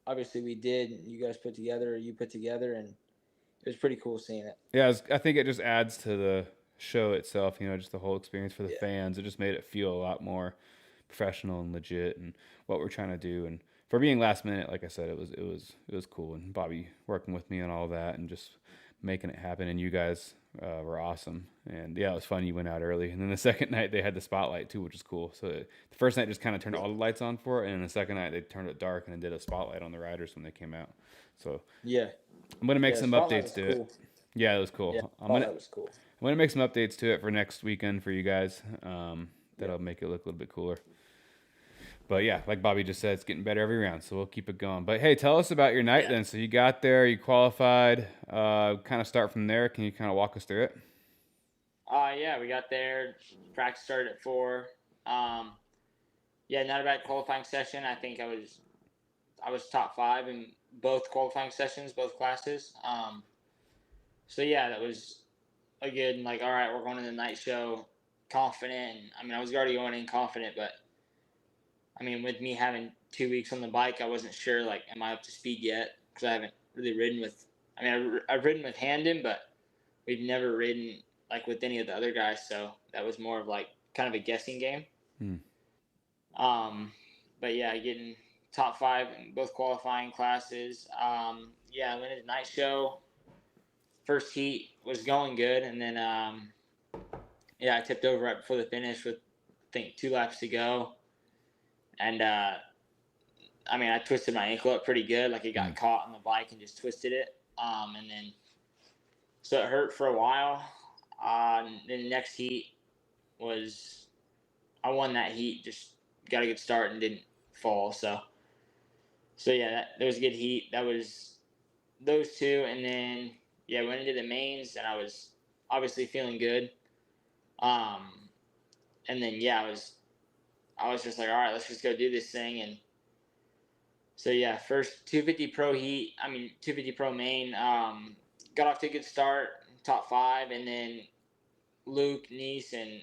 obviously we did, you guys put together, or you put together, and it was pretty cool seeing it. Yeah, I think it just adds to the show itself. You know, just the whole experience for the Yeah. fans. It just made it feel a lot more professional and legit, and what we're trying to do. And for being last minute, like I said, it was cool. And Bobby working with me on all that and just making it happen. And you guys were awesome. And yeah, it was fun. You went out early, and then the second night they had the spotlight too, which is cool. So the first night just kind of turned all the lights on for it, and then the second night they turned it dark and then did a spotlight on the riders when they came out. So Yeah. I'm gonna make Yeah, some Spotlight updates was to cool. it. Yeah, it was cool. Yeah, Spotlight was cool. I'm gonna make some updates to it for next weekend for you guys. That'll make it look a little bit cooler. But yeah, like Bobby just said, it's getting better every round, so we'll keep it going. But hey, tell us about your night Yeah. then. So you got there, you qualified. Kind of start from there. Can you kind of walk us through it? Yeah, we got there. Practice started at 4. Yeah, not a bad qualifying session. I think I was top 5 in both qualifying sessions, both classes. So yeah, that was a good, like, all right, we're going to the night show confident. And I mean, I was already going in confident, but I mean, with me having 2 weeks on the bike, I wasn't sure, like, am I up to speed yet? Because I haven't really ridden with, I mean, I've ridden with Handon, but we've never ridden, like, with any of the other guys. So that was more of, like, kind of a guessing game. But yeah, getting top 5 in both qualifying classes. Yeah, I went to the night show. First heat was going good, and then yeah, I tipped over right before the finish with I think 2 laps to go, and I mean I twisted my ankle up pretty good, like it got caught on the bike and just twisted it, and then so it hurt for a while. Then the next heat was I won that heat, just got a good start and didn't fall, so yeah, that was a good heat. That was those two, and then yeah, went into the mains, and I was obviously feeling good. And then yeah, I was just like, all right, let's just go do this thing. And so yeah, first 250 Pro heat, 250 Pro main, got off to a good start, top 5, and then Luke, Nice, and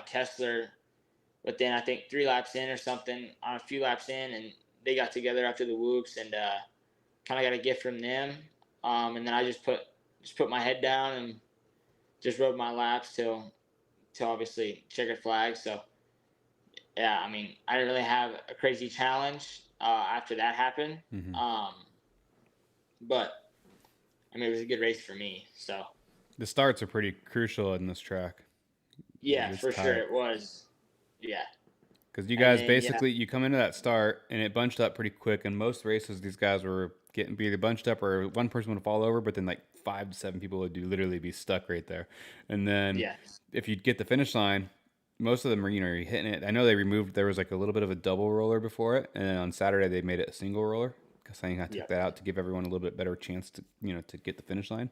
Kessler. But then I think 3 laps in or something, a few laps in, and they got together after the whoops, and kind of got a gift from them. And then I just put my head down and just rode my laps till obviously checkered flag. So yeah, I mean, I didn't really have a crazy challenge after that happened. Mm-hmm. But I mean, it was a good race for me. So The starts are pretty crucial in this track. yeah, It's for tight. sure it was. Yeah. Because you guys then, basically you come into that start and it bunched up pretty quick. And most races, these guys were getting either bunched up or one person would fall over, but then like 5 to 7 people would literally be stuck right there. And then Yeah. if you get the finish line, most of them are you're hitting it. I know there was like a little bit of a double roller before it, and then on Saturday they made it a single roller because I took that out to give everyone a little bit better chance to to get the finish line.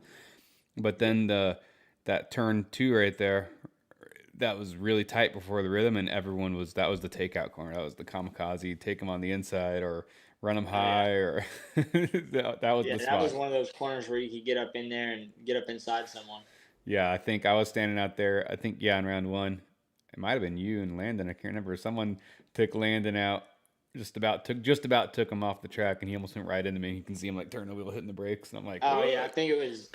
But then that turn 2 right there, that was really tight before the rhythm, and that was the takeout corner. That was the kamikaze, take them on the inside or run them high, or that was the spot. That was one of those corners where you could get up in there and get up inside someone. Yeah, I think I was standing out there. I think in round 1, it might have been you and Landon. I can't remember. Someone took Landon out. Just about took him off the track, and he almost went right into me. You can see him like turn the wheel, hitting the brakes, and I'm like, Oh "Whoa." yeah, I think it was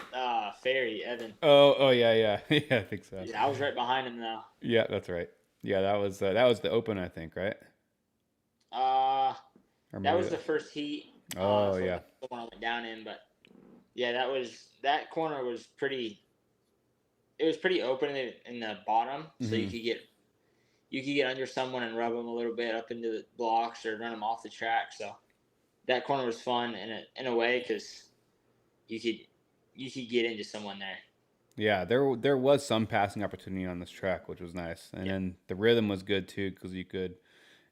Ferry Evan. Oh yeah, yeah, I think so. Yeah, I was right behind him though. Yeah, that's right. Yeah, that was the open, I think, right? Uh, Or that maybe was the first heat. Oh So yeah. that's the one I went down in. But yeah, that corner was pretty. It was pretty open in the bottom, so Hmm. you could get under someone and rub them a little bit up into the blocks or run them off the track. So that corner was fun in a way because you could you could get into someone there. Yeah, there was some passing opportunity on this track, which was nice, and Yeah. then the rhythm was good too because you could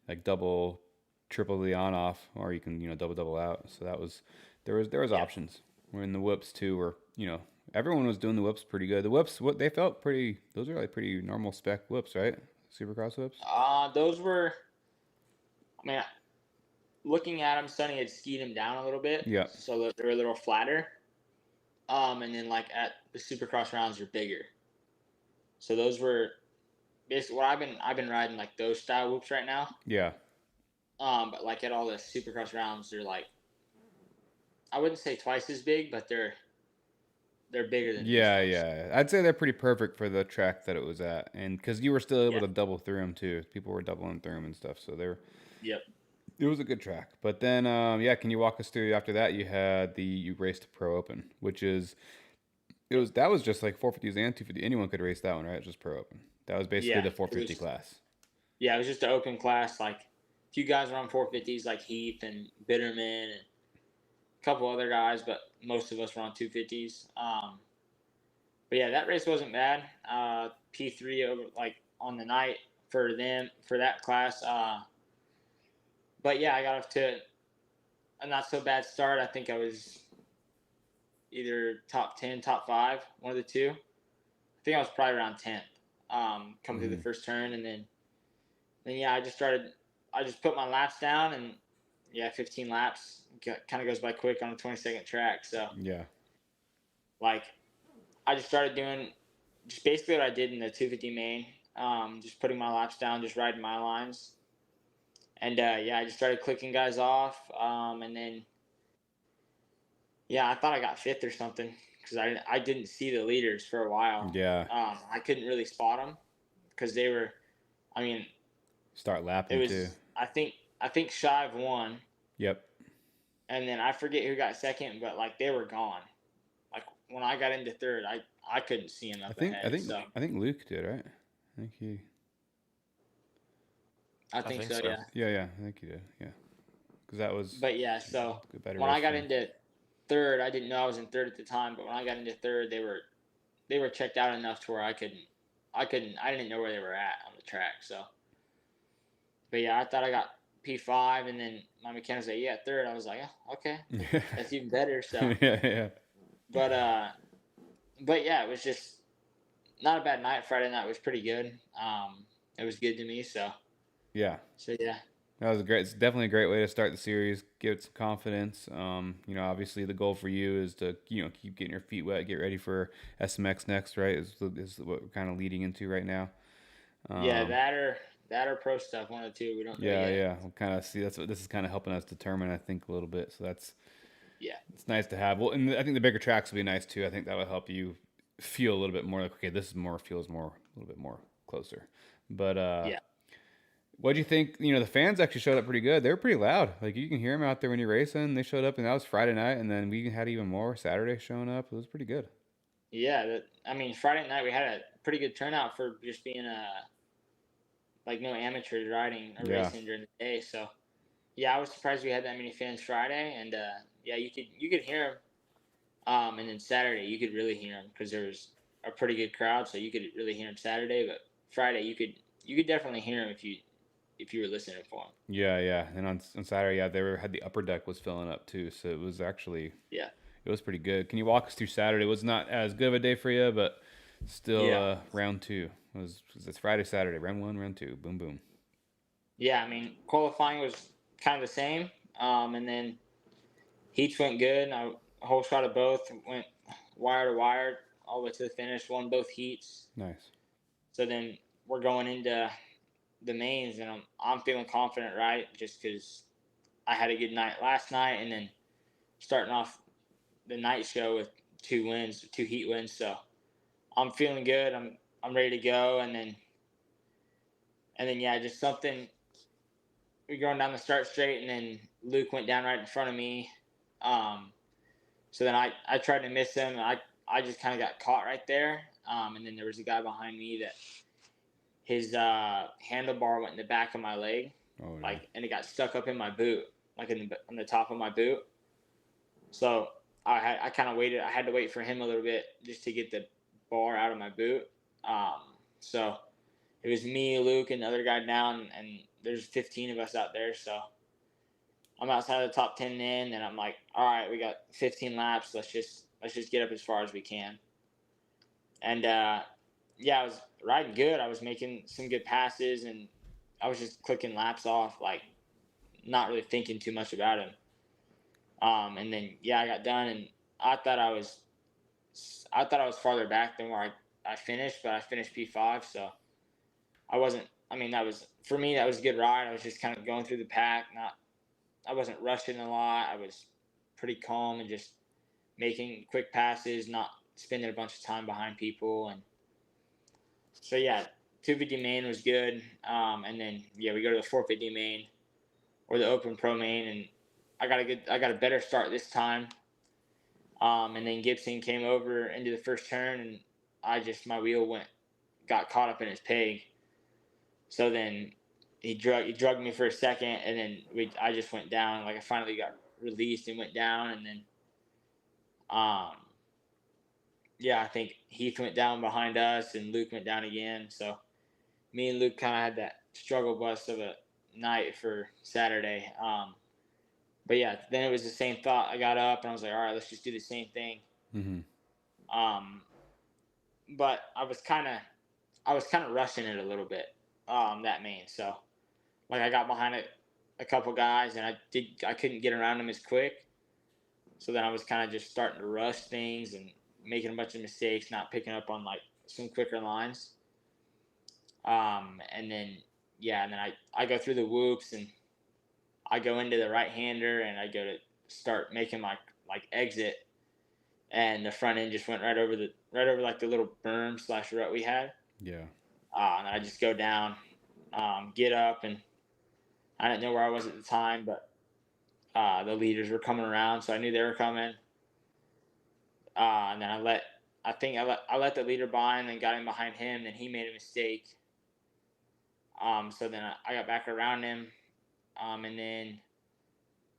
like double, triple the on off, or you can double out. So that was there was Yeah. options. Where in the whoops too, were everyone was doing the whoops pretty good. The whoops what they felt pretty. Those are like pretty normal spec whoops, right? Supercross whoops. Those were. I mean, looking at them, Sonny had skied them down a little bit, Yeah, so that they're a little flatter. And then like at the Supercross rounds, they're bigger. So those were basically what I've been riding like those style whoops right now. yeah, But like at all the Supercross rounds, they're like I wouldn't say twice as big, but they're bigger than these yeah, ones. yeah. I'd say they're pretty perfect for the track that it was at, and because you were still able Yeah. to double through them too. People were doubling through them and stuff, so they were. Yep. It was a good track. But then, yeah, can you walk us through after that? You raced Pro Open, which is that was just like 450s and 250. Anyone could race that one, right? It's just Pro Open. That was basically Yeah. the It 450 was. class. Yeah, it was just an open class. Like a few guys were on 450s, like Heath and Bitterman and a couple other guys, but most of us were on 250s. But yeah, that race wasn't bad. P3 over like on the night for them for that class. But yeah, I got off to a not so bad start. I think I was either top 10, top 5, one of the two. I think I was probably around 10th. Coming through the first turn, and then yeah, I just put my laps down, and yeah, 15 laps kind of goes by quick on a 20-second track. So Yeah. like I just started doing just basically what I did in the 250 main, just putting my laps down, just riding my lines, and yeah, I just started clicking guys off, and then yeah, I thought I got fifth or something because I didn't see the leaders for a while. Yeah. I couldn't really spot them because they were, I mean, Start it lapping too. was I think Shive won, Yep. and then I forget who got second, but like they were gone. Like when I got into third, I couldn't see him I up think I ahead. think So I think Luke did, right? I think he. I I think think so, so. yeah. Yeah, I think he did. Yeah, because that was But yeah, so a better when race I got for him. into third, I didn't know I was in third at the time, but when I got into third, they were checked out enough to where I didn't know where they were at on the track. So, but yeah, I thought I got P5, and then my mechanic said, "Yeah, third." I was like, "Oh, okay, that's even better." So, Yeah, yeah, but uh, but yeah, it was just not a bad night. Friday night was pretty good. It was good to me. yeah. So yeah, That was a great. It's definitely a great way to start the series. Get some confidence. Obviously the goal for you is to keep getting your feet wet, get ready for SMX next, right? Is what we're kind of leading into right now. yeah, Um, that or pro stuff, one of the two. We don't know yeah, yet. yeah. We'll kind of see. That's what this is kind of helping us determine, I think, a little bit. So Yeah, it's nice to have. Well, and I think the bigger tracks will be nice too. I think that would help you feel a little bit more like, okay, this is more feels more a little bit more closer. But yeah. what do you think? The fans actually showed up pretty good. They were pretty loud. Like you can hear them out there when you're racing. They showed up, and that was Friday night, and then we had even more Saturday showing up. It was pretty good. Yeah, I mean, Friday night we had a pretty good turnout for just being like no amateurs riding or Yeah, racing during the day. So yeah, I was surprised we had that many fans Friday, and yeah, you could hear them. And then Saturday you could really hear them because there was a pretty good crowd, so you could really hear them Saturday. But Friday you could definitely hear them if you were listening for them. yeah, yeah. And on Saturday, yeah, had the upper deck was filling up too, so Yeah, it was pretty good. Can you walk us through Saturday? It was not as good of a day for you, but still, yeah, round two it's Friday, Saturday, round one, round two, boom, boom. yeah. I mean, qualifying was kind of the same, and then heats went good. And a whole shot of both went wire to wire all the way to the finish. Won both heats. Nice. So then we're going into the mains, and I'm feeling confident, right? Just because I had a good night last night, and then starting off the night show with 2 wins, 2 heat wins. So I'm feeling good. I'm ready to go, and then And then yeah, just something. We going down the start straight, and then Luke went down right in front of me. Um, so then I tried to miss him. I just kind of got caught right there. And then there was a guy behind me that his handlebar went in the back of my leg, Oh yeah. like, and it got stuck up in my boot, like on the top of my boot. So I kind of waited. I had to wait for him a little bit just to get the bar out of my boot. So it was me, Luke, and the other guy down, and there's 15 of us out there. So I'm outside of the top 10 then, and I'm like, all right, we got 15 laps. Let's just get up as far as we can. And yeah, I was riding good. I was making some good passes, and I was just clicking laps off, like not really thinking too much about him. And then yeah, I got done, and I thought I was I thought I was farther back than where I finished, but I finished P5, so I wasn't. I mean, that was for me. That was a good ride. I was just kind of going through the pack. I wasn't rushing a lot. I was pretty calm and just making quick passes, not spending a bunch of time behind people. And so yeah, 250 main was good. And then yeah, we go to the 450 main or the Open Pro main, and I got a better start this time. And then Gibson came over into the first turn, and my wheel got caught up in his peg. So then he drugged me for a second, and then I just went down. Like I finally got released and went down, and then um yeah, I think Heath went down behind us, and Luke went down again. So me and Luke kind of had that struggle bus of a night for Saturday. But yeah, then it was the same thought. I got up and I was like, all right, let's just do the same thing. Mm-hmm. But I was kind of rushing it a little bit. That main. So like I got behind a couple guys, and I couldn't get around them as quick. So then I was kind of just starting to rush things and making a bunch of mistakes, not picking up on like some quicker lines. And then yeah, and then I go through the whoops, and I go into the right hander, and I go to start making my like exit, and the front end just went right over like the little berm / rut we had. Yeah. And I just go down, get up, and I didn't know where I was at the time, but the leaders were coming around, so I knew they were coming. And then I let the leader by, and then got in behind him, and he made a mistake. So then I got back around him, and then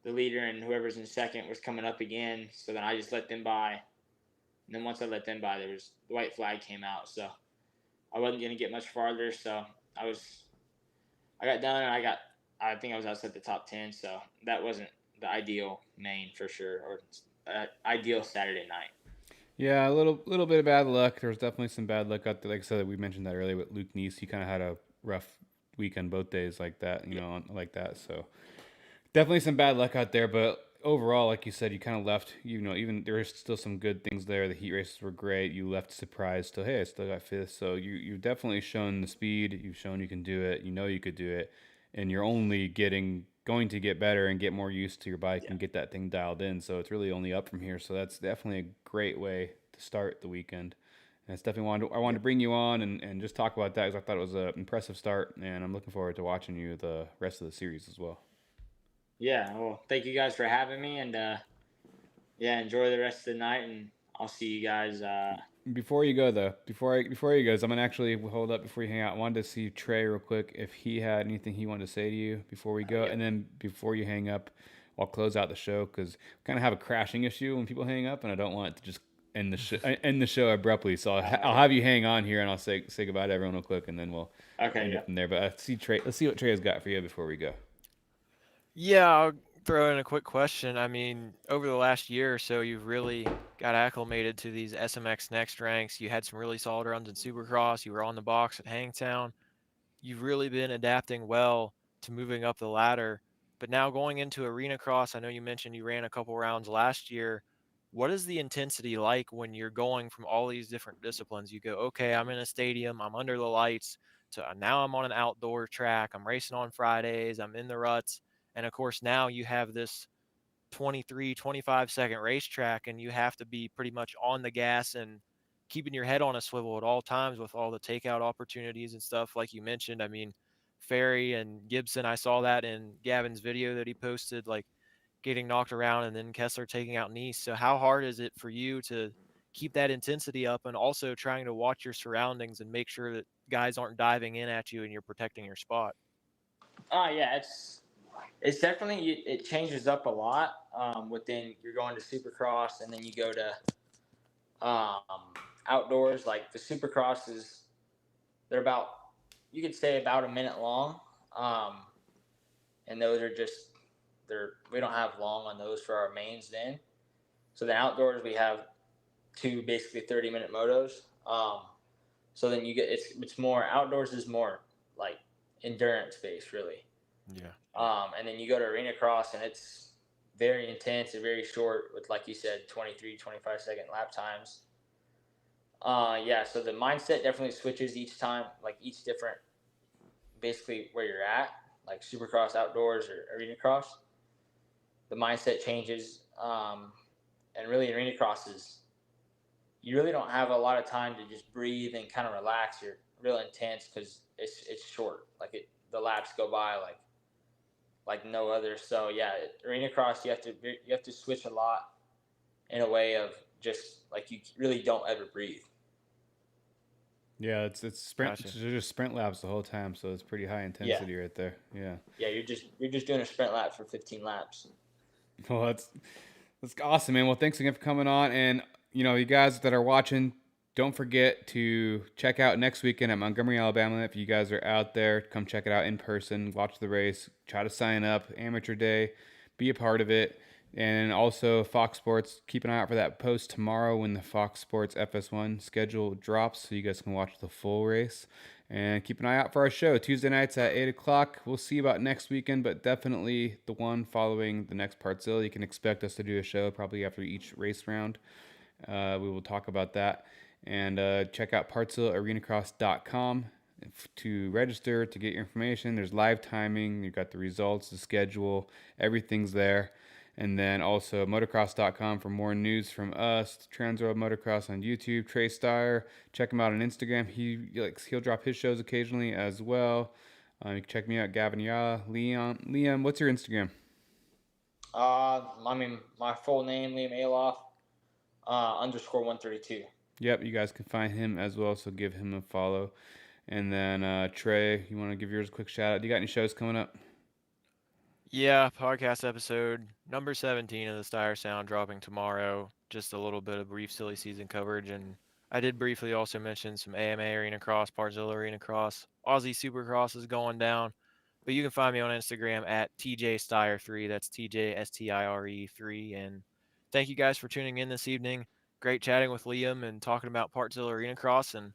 the leader and whoever's in second was coming up again. So then I just let them by. And then once I let them by, the white flag came out. So I wasn't gonna get much farther. So I got done, and I think I was outside the top 10. So that wasn't the ideal main for sure, or ideal Saturday night. Yeah, a little bit of bad luck. There was definitely some bad luck out there. Like I said, we mentioned that earlier with Luke Neese. He kind of had a rough weekend both days like that, like that. So definitely some bad luck out there. But overall, like you said, you kind of left. Even there is still some good things there. The heat races were great. You left surprised. So hey, I still got fifth. So you've definitely shown the speed. You've shown you can do it. You know you could do it, and you're only going to get better and get more used to your bike and get that thing dialed in. So it's really only up from here. So that's definitely a great way to start the weekend. And it's definitely I wanted to bring you on and just talk about that because I thought it was an impressive start, and I'm looking forward to watching you the rest of the series as well. Yeah, well, thank you guys for having me, and yeah, enjoy the rest of the night, and I'll see you guys. Before you go though, before you go, I'm gonna actually hold up before you hang out. I wanted to see Trey real quick if he had anything he wanted to say to you before we go, Yep. and then before you hang up, I'll close out the show because we kind of have a crashing issue when people hang up, and I don't want it to just end the show abruptly. So I'll have you hang on here, and I'll say goodbye to everyone real quick, and then we'll Okay. end Yeah. it from there. But let's see what Trey has got for you before we go. Yeah, I'll throw in a quick question. I mean, over the last year or so, you've really got acclimated to these SMX Next ranks. You had some really solid runs in Supercross. You were on the box at Hangtown. You've really been adapting well to moving up the ladder. But now going into Arena Cross, I know you mentioned you ran a couple rounds last year. What is the intensity like when you're going from all these different disciplines? You go, okay, I'm in a stadium, I'm under the lights, to now I'm on an outdoor track, I'm racing on Fridays, I'm in the ruts. And of course, now you have this 23, 25-second racetrack, and you have to be pretty much on the gas and keeping your head on a swivel at all times with all the takeout opportunities and stuff like you mentioned. I mean, Ferry and Gibson. I saw that in Gavin's video that he posted, like getting knocked around and then Kessler taking out Nice. So how hard is it for you to keep that intensity up and also trying to watch your surroundings and make sure that guys aren't diving in at you and you're protecting your spot? Yeah, it's definitely, it changes up a lot. Within, you're going to Supercross and then you go to outdoors. Like the Supercrosses, they're about, you could say about a minute long, and those are just, we don't have long on those for our mains then. So the outdoors we have two basically 30-minute motos. So then you get, it's more, outdoors is more like endurance based really. Yeah. And then you go to arena cross and it's very intense and very short with, like you said, 23-25 second lap times. Yeah, so the mindset definitely switches each time, like each different, basically where you're at, like Supercross, outdoors, or arena cross. The mindset changes, and really arena crosses, you really don't have a lot of time to just breathe and kind of relax. You're real intense because it's short. Like the laps go by like no other. So yeah, arena cross, you have to switch a lot in a way of just like you really don't ever breathe. Yeah, it's sprint. Gotcha. It's just sprint laps the whole time, so it's pretty high Yeah, intensity right there. Yeah. yeah, you're just doing a sprint lap for 15 laps. Well, that's awesome, man. Well, thanks again for coming on, and you guys that are watching, don't forget to check out next weekend at Montgomery, Alabama. If you guys are out there, come check it out in person. Watch the race. Try to sign up. Amateur day. Be a part of it. And also Fox Sports. Keep an eye out for that post tomorrow when the Fox Sports FS1 schedule drops, so you guys can watch the full race. And keep an eye out for our show Tuesday nights at 8 o'clock. We'll see about next weekend, but definitely the one following the next Partzilla. You can expect us to do a show probably after each race round. We will talk about that. And check out PartzillaArenacross.com to register, to get your information. There's live timing. You've got the results, the schedule. Everything's there. And then also motocross.com for more news from us. Transworld Motocross on YouTube. Trey Steyer, check him out on Instagram. He'll drop his shows occasionally as well. You can check me out, Gavin Ya. Liam, what's your Instagram? I mean, my full name, Liam Alof, _ 132. Yep, you guys can find him as well, so give him a follow. And then Trey, you want to give yours a quick shout out? Do you got any shows coming up? Yeah, podcast episode number 17 of the Steyer Sound dropping tomorrow. Just a little bit of brief silly season coverage, and I did briefly also mention some AMA Arena Cross, Partzilla Arena Cross, Aussie Supercross is going down. But you can find me on Instagram at TJStire3. That's TJSTIRE3. And thank you guys for tuning in this evening. Great chatting with Liam and talking about Partzilla Arena Cross. And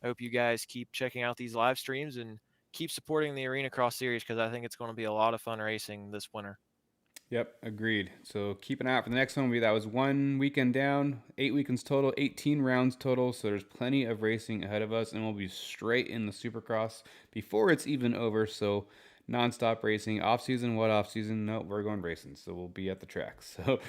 I hope you guys keep checking out these live streams and keep supporting the Arena Cross series because I think it's going to be a lot of fun racing this winter. Yep, agreed. So keep an eye out for the next one. That was 1 weekend down, 8 weekends total, 18 rounds total. So there's plenty of racing ahead of us, and we'll be straight in the Supercross before it's even over. So nonstop racing. Off season, what off season? No, we're going racing. So we'll be at the track. So